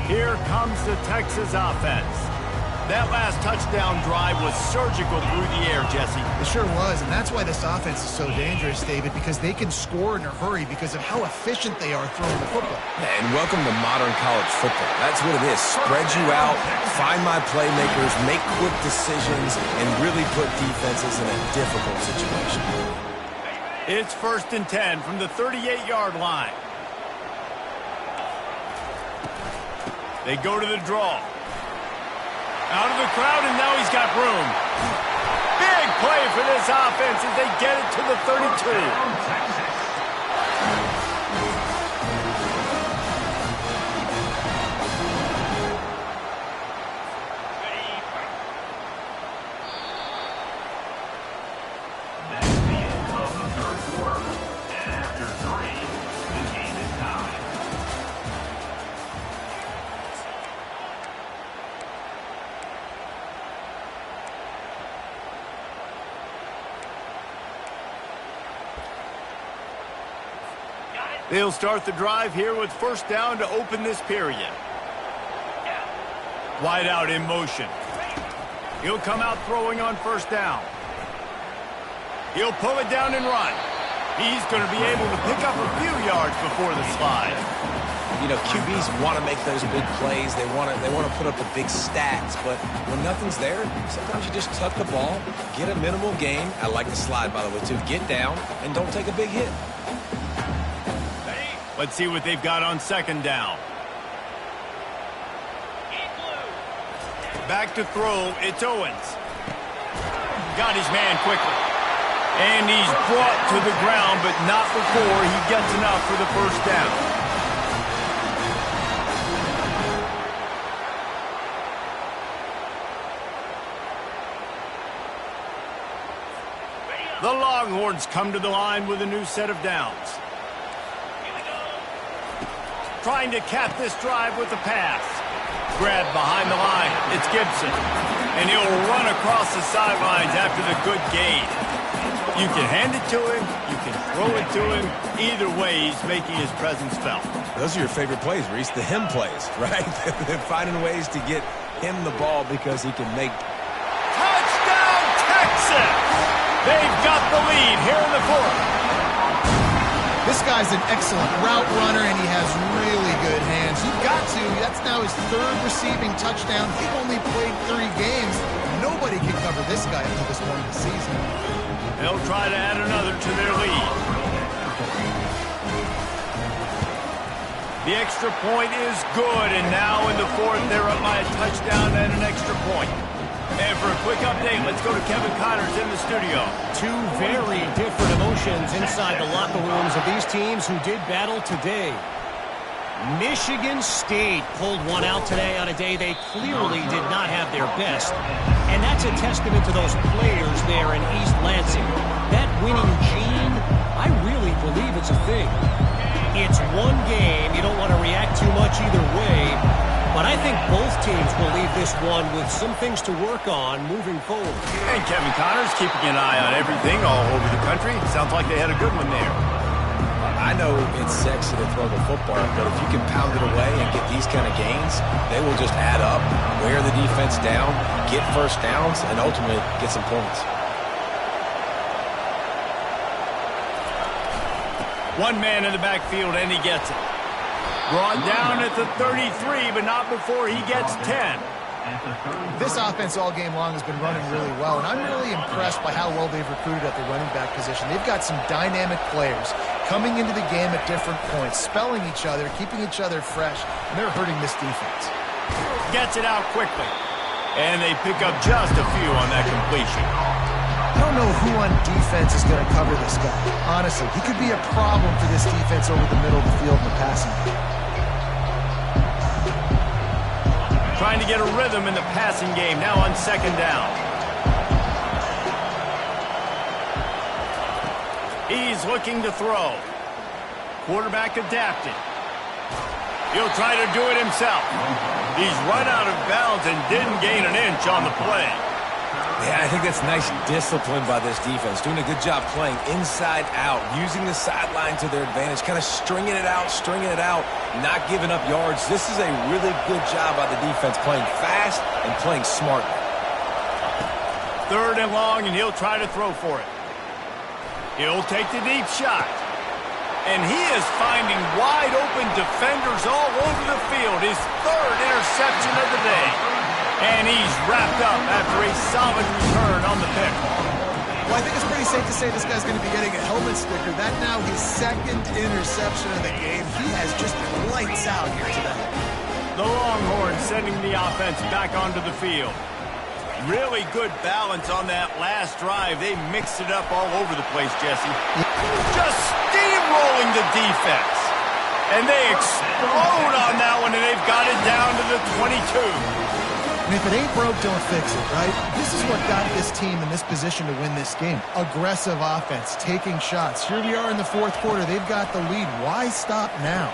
Speaker 1: Here comes the Texas offense. That last touchdown drive was surgical through the air, Jesse.
Speaker 2: It sure was, and that's why this offense is so dangerous, David, because they can score in a hurry because of how efficient they are throwing the football.
Speaker 3: And welcome to modern college football. That's what it is. Spread you out, find my playmakers, make quick decisions, and really put defenses in a difficult situation.
Speaker 1: It's 1st and 10 from the 38-yard line. They go to the draw. Out of the crowd, and now he's got room. Big play for this offense as they get it to the 32. They'll start the drive here with first down to open this period. Wide out in motion. He'll come out throwing on first down. He'll pull it down and run. He's going to be able to pick up a few yards before the slide.
Speaker 3: You know, QBs want to make those big plays. They want to put up the big stats. But when nothing's there, sometimes you just tuck the ball, get a minimal gain. I like the slide, by the way, too. Get down and don't take a big hit.
Speaker 1: Let's see what they've got on second down. Back to throw, it's Owens. Got his man quickly. And he's brought to the ground, but not before he gets enough for the first down. The Longhorns come to the line with a new set of downs. Trying to cap this drive with the pass. Grabbed behind the line. It's Gibson. And he'll run across the sidelines after the good gain. You can hand it to him. You can throw it to him. Either way, he's making his presence felt.
Speaker 3: Those are your favorite plays, Reese. The him plays, right? They're finding ways to get him the ball because he can make...
Speaker 1: Touchdown, Texas! They've got the lead here in the fourth.
Speaker 2: This guy's an excellent route runner, and he has really good hands. You've got to. That's now his third receiving touchdown. He only played 3 games. Nobody can cover this guy up to this point in the season.
Speaker 1: They'll try to add another to their lead. The extra point is good, and now in the fourth, they're up by a touchdown and an extra point. And for a quick update, let's go to Kevin Connors in the studio.
Speaker 5: Two very different emotions inside the locker rooms of these teams who did battle today. Michigan State pulled one out today on a day they clearly did not have their best. And that's a testament to those players there in East Lansing. That winning gene, I really believe it's a thing. It's one game. You don't want to react too much either way. But I think both teams will leave this one with some things to work on moving forward.
Speaker 1: And Kevin Connors keeping an eye on everything all over the country. Sounds like they had a good one there.
Speaker 3: I know it's sexy to throw the football, but if you can pound it away and get these kind of gains, they will just add up, wear the defense down, get first downs, and ultimately get some points.
Speaker 1: One man in the backfield, and he gets it. Brought down at the 33, but not before he gets 10.
Speaker 2: This offense all game long has been running really well, and I'm really impressed by how well they've recruited at the running back position. They've got some dynamic players coming into the game at different points, spelling each other, keeping each other fresh, and they're hurting this defense.
Speaker 1: Gets it out quickly, and they pick up just a few on that completion.
Speaker 2: I don't know who on defense is going to cover this guy. Honestly, he could be a problem for this defense over the middle of the field in the passing game.
Speaker 1: Trying to get a rhythm in the passing game, now on second down. He's looking to throw. Quarterback adapted. He'll try to do it himself. He's run out of bounds and didn't gain an inch on the play.
Speaker 3: Yeah, I think that's nice discipline by this defense. Doing a good job playing inside out, using the sideline to their advantage, kind of stringing it out, not giving up yards. This is a really good job by the defense, playing fast and playing smart.
Speaker 1: Third and long, and he'll try to throw for it. He'll take the deep shot. And he is finding wide-open defenders all over the field. His third interception of the day. And he's wrapped up after a solid return on the pick.
Speaker 2: Well, I think it's pretty safe to say this guy's going to be getting a helmet sticker. That now his second interception of the game. He has just been lights out here today.
Speaker 1: The Longhorns sending the offense back onto the field. Really good balance on that last drive. They mixed it up all over the place, Jesse. Just steamrolling the defense. And they explode on that one, and they've got it down to the 22.
Speaker 2: And if it ain't broke, don't fix it, right? This is what got this team in this position to win this game. Aggressive offense, taking shots. Here we are in the fourth quarter. They've got the lead. Why stop now?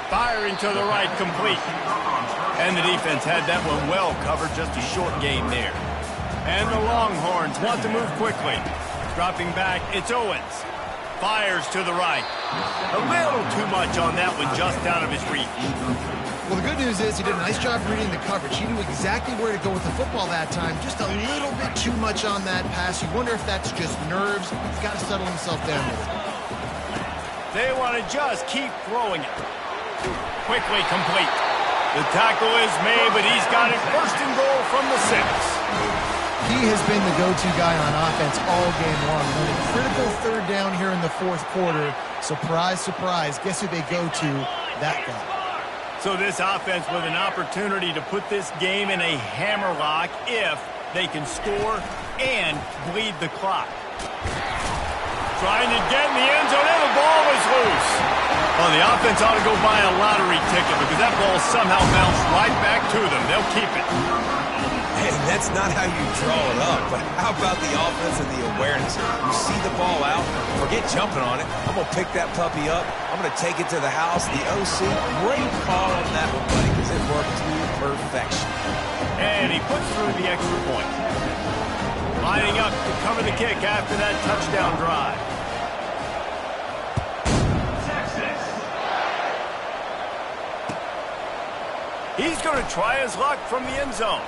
Speaker 1: Firing to the right, complete. And the defense had that one well covered, just a short gain there. And the Longhorns want to move quickly. Dropping back, it's Owens. Fires to the right. A little too much on that one, just out of his reach.
Speaker 2: Well, the good news is he did a nice job reading the coverage. He knew exactly where to go with the football that time. Just a little bit too much on that pass. You wonder if that's just nerves. He's got to settle himself down with it.
Speaker 1: They want to just keep throwing it. Quickly complete. The tackle is made, but he's got it first and goal from the 6.
Speaker 2: He has been the go-to guy on offense all game long. On a critical third down here in the fourth quarter. Surprise, surprise. Guess who they go to? That guy.
Speaker 1: So this offense with an opportunity to put this game in a hammerlock if they can score and bleed the clock. Trying to get in the end zone, and the ball is loose. Well, the offense ought to go buy a lottery ticket because that ball somehow bounced right back to them. They'll keep it.
Speaker 3: Hey, that's not how you draw it up, but how about the offense and the awareness? You see the ball out, forget jumping on it. I'm going to pick that puppy up. I'm going to take it to the house. The OC, great call on that one, buddy, because it worked to perfection.
Speaker 1: And he puts through the extra point. Lining up to cover the kick after that touchdown drive.
Speaker 4: Texas.
Speaker 1: He's going to try his luck from the end zone.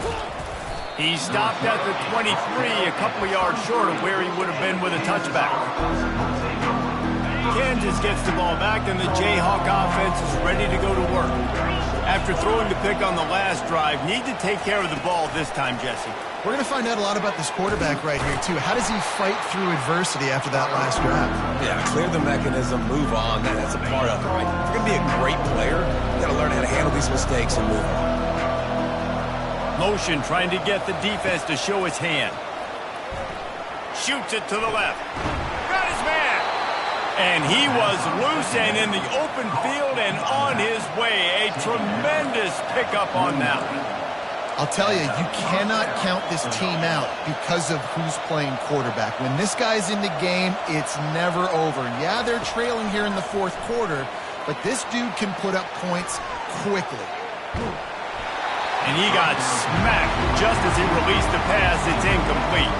Speaker 1: He stopped at the 23, a couple of yards short of where he would have been with a touchback. Kansas gets the ball back, and the Jayhawk offense is ready to go to work. After throwing the pick on the last drive, need to take care of the ball this time, Jesse.
Speaker 2: We're going to find out a lot about this quarterback right here, too. How does he fight through adversity after that last drive?
Speaker 3: Yeah, clear the mechanism, move on. That's a part of it, right? If you're going to be a great player, you got to learn how to handle these mistakes and move on.
Speaker 1: Motion trying to get the defense to show his hand. Shoots it to the left. Got his man. And he was loose and in the open field and on his way. A tremendous pickup on that one.
Speaker 2: I'll tell you, you cannot count this team out because of who's playing quarterback. When this guy's in the game, it's never over. Yeah, they're trailing here in the fourth quarter, but this dude can put up points quickly.
Speaker 1: And he got smacked just as he released the pass. It's incomplete.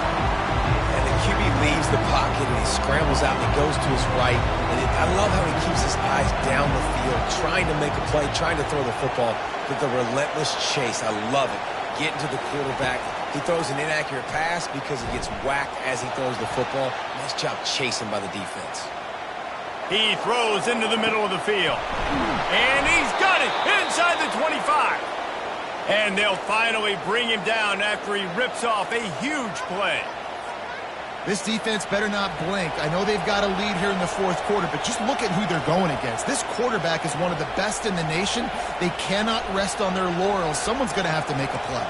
Speaker 3: And the QB leaves the pocket and he scrambles out and he goes to his right. And I love how he keeps his eyes down the field, trying to make a play, trying to throw the football, but the relentless chase. I love it. Getting to the quarterback. He throws an inaccurate pass because he gets whacked as he throws the football. Nice job chasing by the defense.
Speaker 1: He throws into the middle of the field. And he's got it inside the 25. And they'll finally bring him down after he rips off a huge play.
Speaker 2: This defense better not blink. I know they've got a lead here in the fourth quarter, but just look at who they're going against. This quarterback is one of the best in the nation. They cannot rest on their laurels. Someone's going to have to make a play.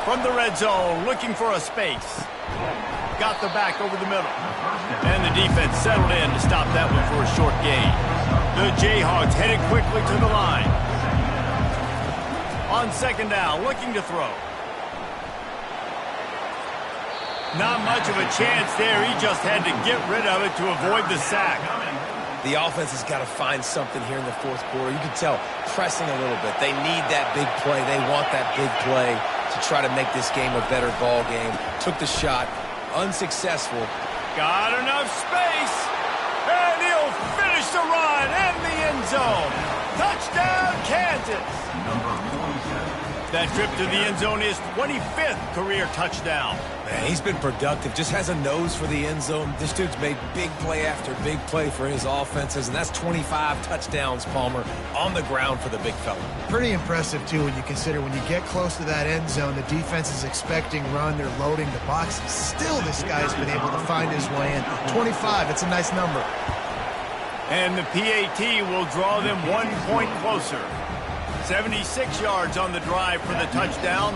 Speaker 1: From the red zone, looking for a space. Got the back over the middle. And the defense settled in to stop that one for a short gain. The Jayhawks headed quickly to the line. On second down, looking to throw. Not much of a chance there. He just had to get rid of it to avoid the sack.
Speaker 3: The offense has got to find something here in the fourth quarter. You can tell, pressing a little bit. They need that big play. They want that big play to try to make this game a better ball game. Took the shot. Unsuccessful.
Speaker 1: Got enough space. And he'll finish the run in the end zone. Touchdown, Kansas. That trip to the end zone is 25th career touchdown.
Speaker 3: Man, he's been productive, just has a nose for the end zone. This dude's made big play after big play for his offenses, and that's 25 touchdowns, Palmer, on the ground for the big fella.
Speaker 2: Pretty impressive, too, when you consider when you get close to that end zone, the defense is expecting run, they're loading the box. Still, this guy's been able to find his way in. 25, it's a nice number.
Speaker 1: And the PAT will draw them 1 point closer. 76 yards on the drive for the touchdown,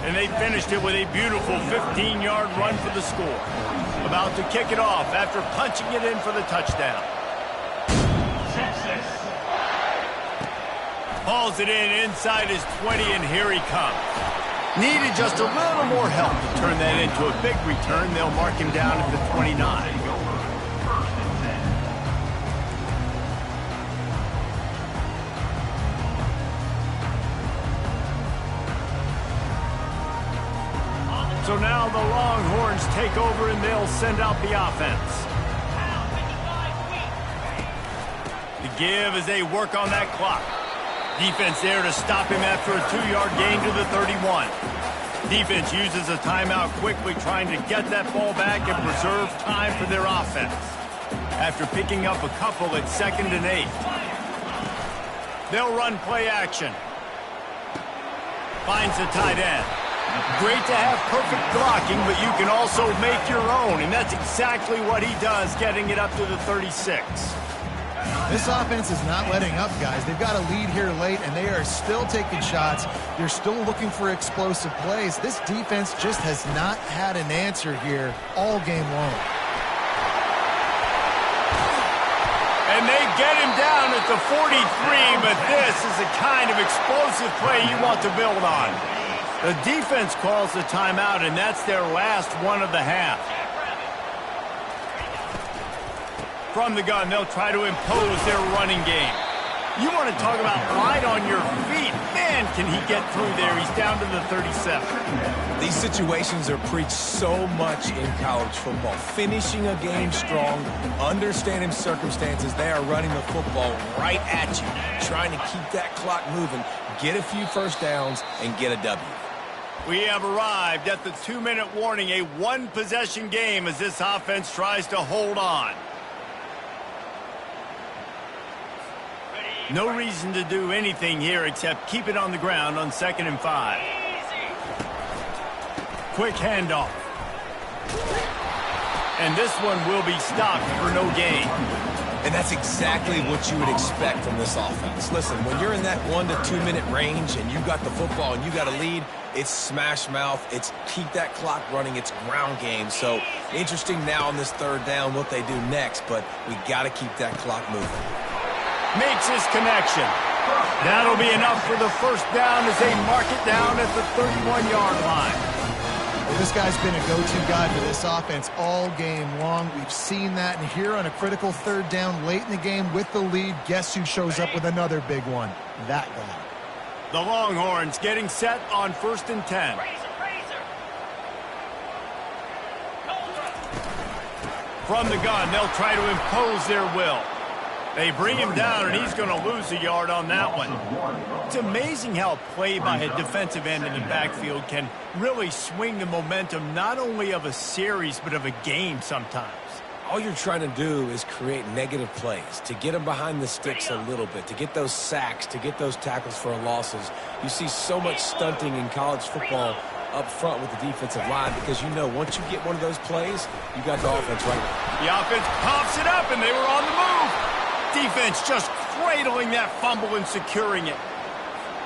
Speaker 1: and they finished it with a beautiful 15-yard run for the score. About to kick it off after punching it in for the touchdown.
Speaker 4: Texas.
Speaker 1: Hauls it in inside his 20, and here he comes. Needed just a little more help to turn that into a big return. They'll mark him down at the 29. So now the Longhorns take over and they'll send out the offense. The give as they work on that clock. Defense there to stop him after a 2-yard gain to the 31. Defense uses a timeout quickly, trying to get that ball back and preserve time for their offense. After picking up a couple at 2nd and 8. They'll run play action. Finds the tight end. Great to have perfect blocking, but you can also make your own, and that's exactly what he does, getting it up to the 36.
Speaker 2: This offense is not letting up, guys. They've got a lead here late, and they are still taking shots. They're still looking for explosive plays. This defense just has not had an answer here all game long.
Speaker 1: And they get him down at the 43, but this is the kind of explosive play you want to build on. The defense calls the timeout, and that's their last one of the half. From the gun, they'll try to impose their running game. You want to talk about light on your feet. Man, can he get through there. He's down to the 37.
Speaker 3: These situations are preached so much in college football. Finishing a game strong, understanding circumstances. They are running the football right at you, trying to keep that clock moving, get a few first downs, and get a W.
Speaker 1: We have arrived at the 2-minute warning, a one-possession game as this offense tries to hold on. No reason to do anything here except keep it on the ground on 2nd and 5. Quick handoff. And this one will be stopped for no gain.
Speaker 3: And that's exactly what you would expect from this offense. Listen, when you're in that 1 to 2 minute range and you got the football and you got a lead, it's smash mouth, it's keep that clock running, it's ground game. So interesting now on this 3rd down what they do next, but we got to keep that clock moving.
Speaker 1: Makes his connection. That'll be enough for the first down as they mark it down at the 31-yard line.
Speaker 2: Well, this guy's been a go-to guy for this offense all game long. We've seen that, and here on a critical 3rd down late in the game with the lead, guess who shows up with another big one? That guy.
Speaker 1: The Longhorns getting set on 1st and 10. From the gun, they'll try to impose their will. They bring him down, and he's going to lose a yard on that one. It's amazing how play by a defensive end in the backfield can really swing the momentum not only of a series but of a game sometimes.
Speaker 3: All you're trying to do is create negative plays, to get them behind the sticks a little bit, to get those sacks, to get those tackles for losses. You see so much stunting in college football up front with the defensive line because you know once you get one of those plays, you got the offense right.
Speaker 1: The offense pops it up, and they were on the move. Defense just cradling that fumble and securing it.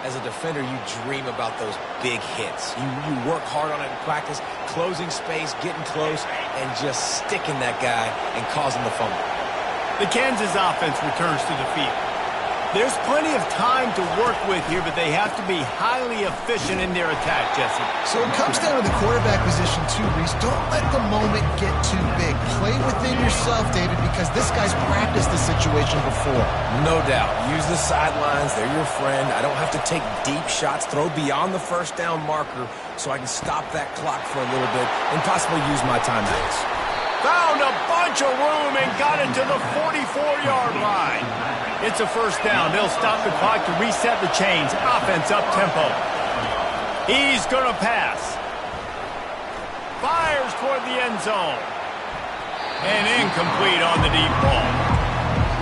Speaker 3: As a defender, you dream about those big hits. You work hard on it in practice, closing space, getting close, and just sticking that guy and causing the fumble.
Speaker 1: The Kansas offense returns to the field. There's plenty of time to work with here, but they have to be highly efficient in their attack, Jesse.
Speaker 2: So it comes down to the quarterback position too, Reese. Don't let the moment get too big. Play within yourself, David, because this guy's practiced the situation before.
Speaker 3: No doubt. Use the sidelines. They're your friend. I don't have to take deep shots, throw beyond the 1st down marker so I can stop that clock for a little bit and possibly use my timeouts.
Speaker 1: Found a bunch of room and got it to the 44-yard line. It's a 1st down. They'll stop the clock to reset the chains. Offense up tempo. He's going to pass. Fires toward the end zone. And incomplete on the deep ball.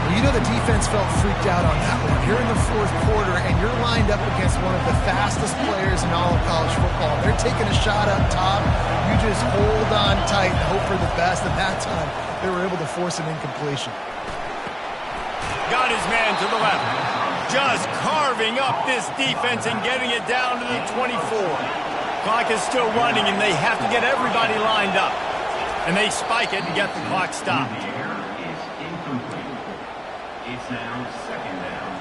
Speaker 2: Well, you know the defense felt freaked out on that one. You're in the fourth quarter, and you're lined up against one of the fastest players in all of college football. They're taking a shot up top. You just hold on tight and hope for the best. And that time, they were able to force an incompletion.
Speaker 1: Got his man to the left. Just carving up this defense and getting it down to the 24. Clock is still running, and they have to get everybody lined up. And they spike it and get the clock stopped.
Speaker 4: The error is incomplete. It's now second down.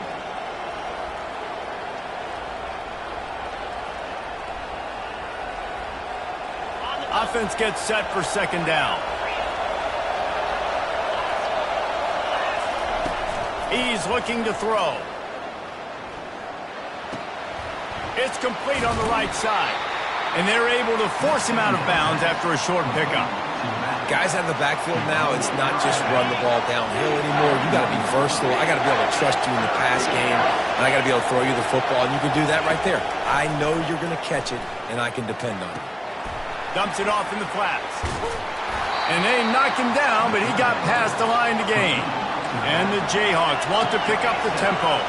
Speaker 1: Offense gets set for second down. He's looking to throw. It's complete on the right side. And they're able to force him out of bounds after a short pickup.
Speaker 3: Guys out of the backfield now, it's not just run the ball downhill anymore. You got to be versatile. I got to be able to trust you in the pass game, and I got to be able to throw you the football, and you can do that right there. I know you're going to catch it, and I can depend on it.
Speaker 1: Dumps it off in the flats. And they knock him down, but he got past the line to gain. And the Jayhawks want to pick up the tempo.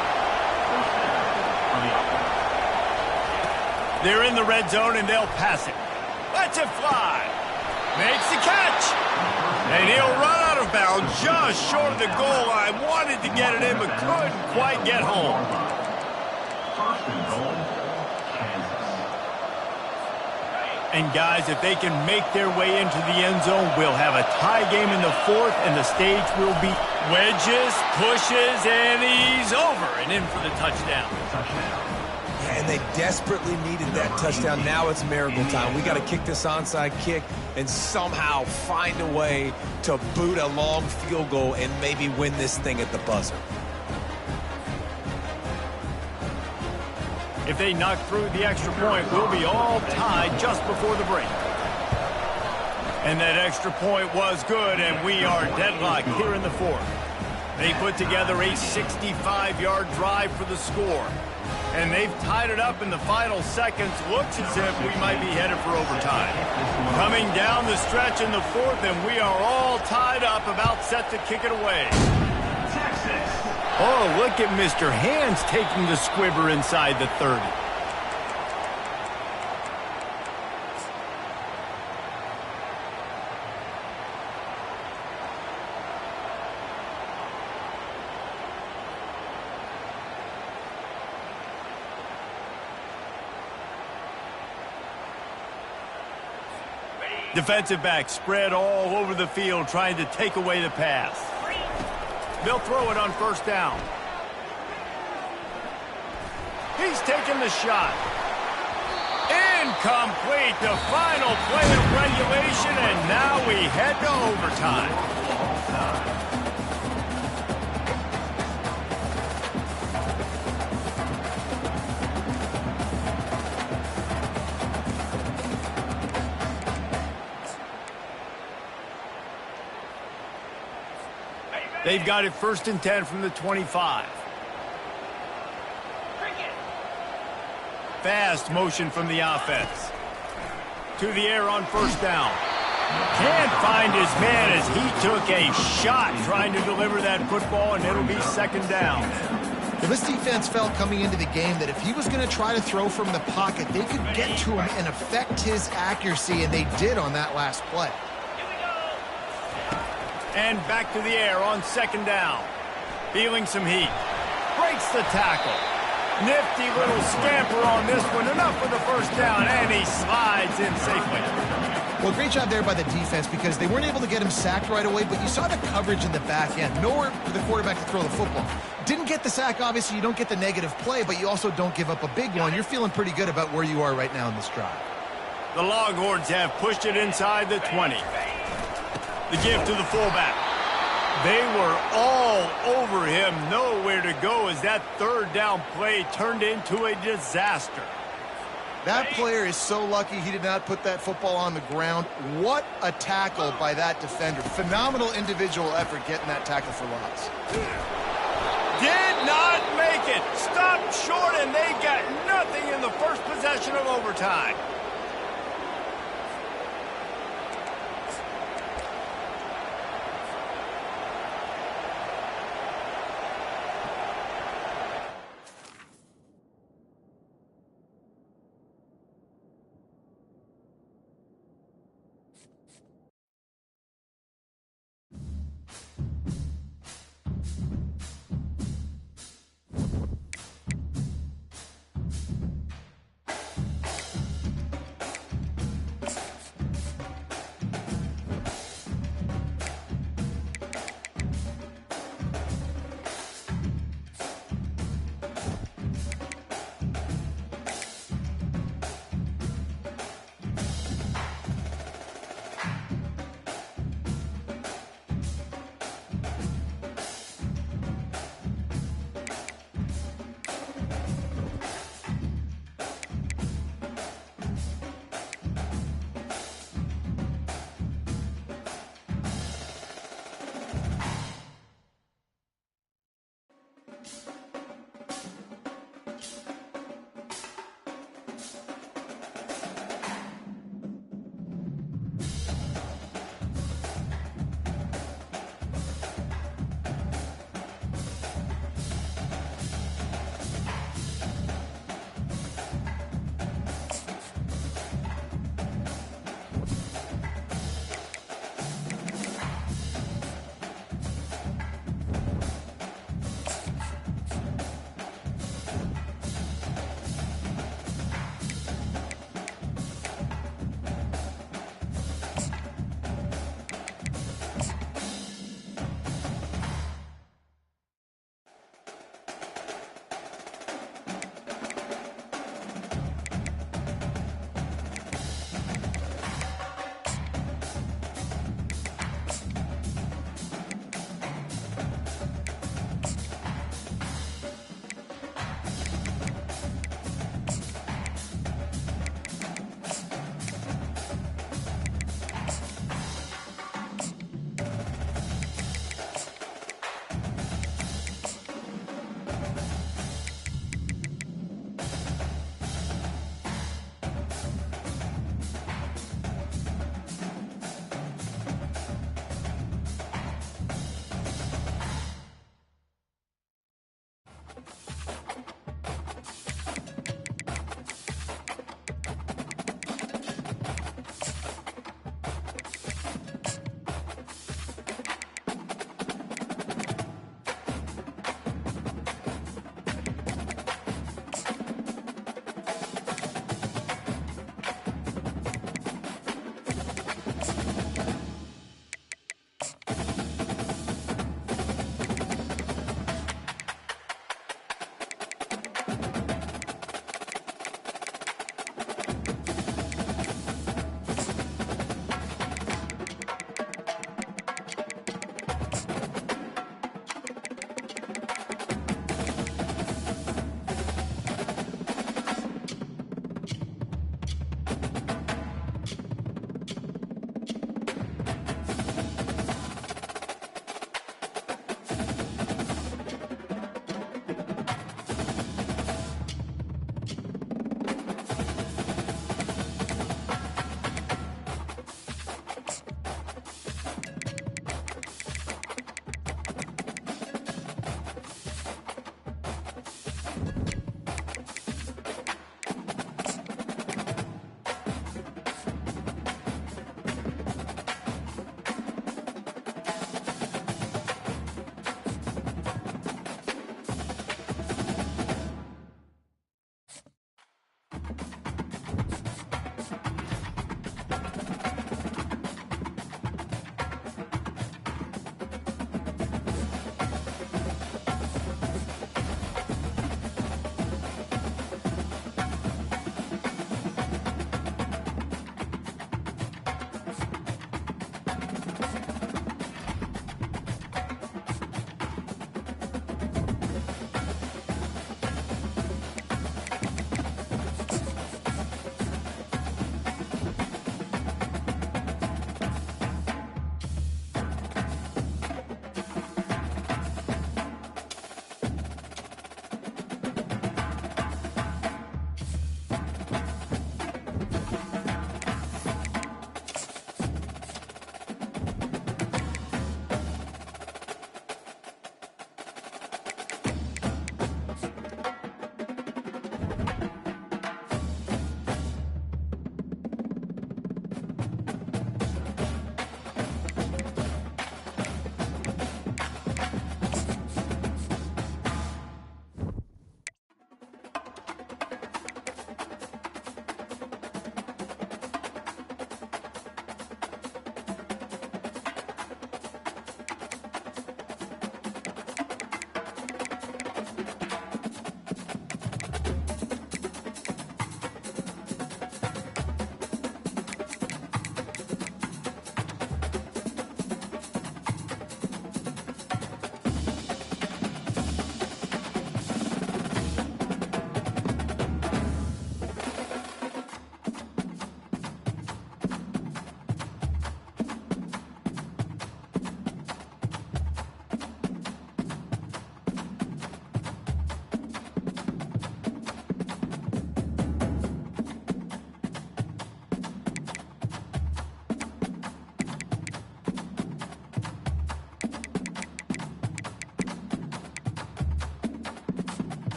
Speaker 1: They're in the red zone, and they'll pass it. Lets it fly. Makes the catch. And he'll run out of bounds just short of the goal line. Wanted to get it in, but couldn't quite get home.
Speaker 4: First and goal, Kansas.
Speaker 1: And guys, if they can make their way into the end zone, we'll have a tie game in the fourth, and the stage will be wedges, pushes, and he's over and in for the touchdown.
Speaker 3: And they desperately needed that touchdown. Now it's miracle time. We got to kick this onside kick and somehow find a way to boot a long field goal and maybe win this thing at the buzzer.
Speaker 1: If they knock through the extra point, we'll be all tied just before the break. And that extra point was good, and we are deadlocked here in the fourth. They put together a 65-yard drive for the score. And they've tied it up in the final seconds. Looks as if we might be headed for overtime. Coming down the stretch in the fourth, and we are all tied up, about set to kick it away.
Speaker 4: Texas.
Speaker 1: Oh, look at Mr. Hands taking the squibber inside the 30. Defensive back spread all over the field trying to take away the pass. They'll throw it on first down. He's taking the shot. Incomplete. The final play of regulation, and now we head to overtime. They've got it 1st and 10 from the 25. Fast motion from the offense. To the air on first down. Can't find his man as he took a shot trying to deliver that football, and it'll be second down.
Speaker 2: Well, this defense felt coming into the game that if he was going to try to throw from the pocket, they could get to him and affect his accuracy, and they did on that last play.
Speaker 1: And back to the air on second down. Feeling some heat. Breaks the tackle. Nifty little scamper on this one. Enough for the first down, and he slides in safely.
Speaker 2: Well, great job there by the defense because they weren't able to get him sacked right away, but you saw the coverage in the back end. Nowhere for the quarterback to throw the football. Didn't get the sack, obviously. You don't get the negative play, but you also don't give up a big one. You're feeling pretty good about where you are right now in this drive.
Speaker 1: The Longhorns have pushed it inside the 20. The give to the fullback. They were all over him, nowhere to go as that third down play turned into a disaster.
Speaker 2: That player is so lucky he did not put that football on the ground. What a tackle by that defender. Phenomenal individual effort getting that tackle for loss.
Speaker 1: Did not make it. Stopped short, and they got nothing in the first possession. possession of overtime.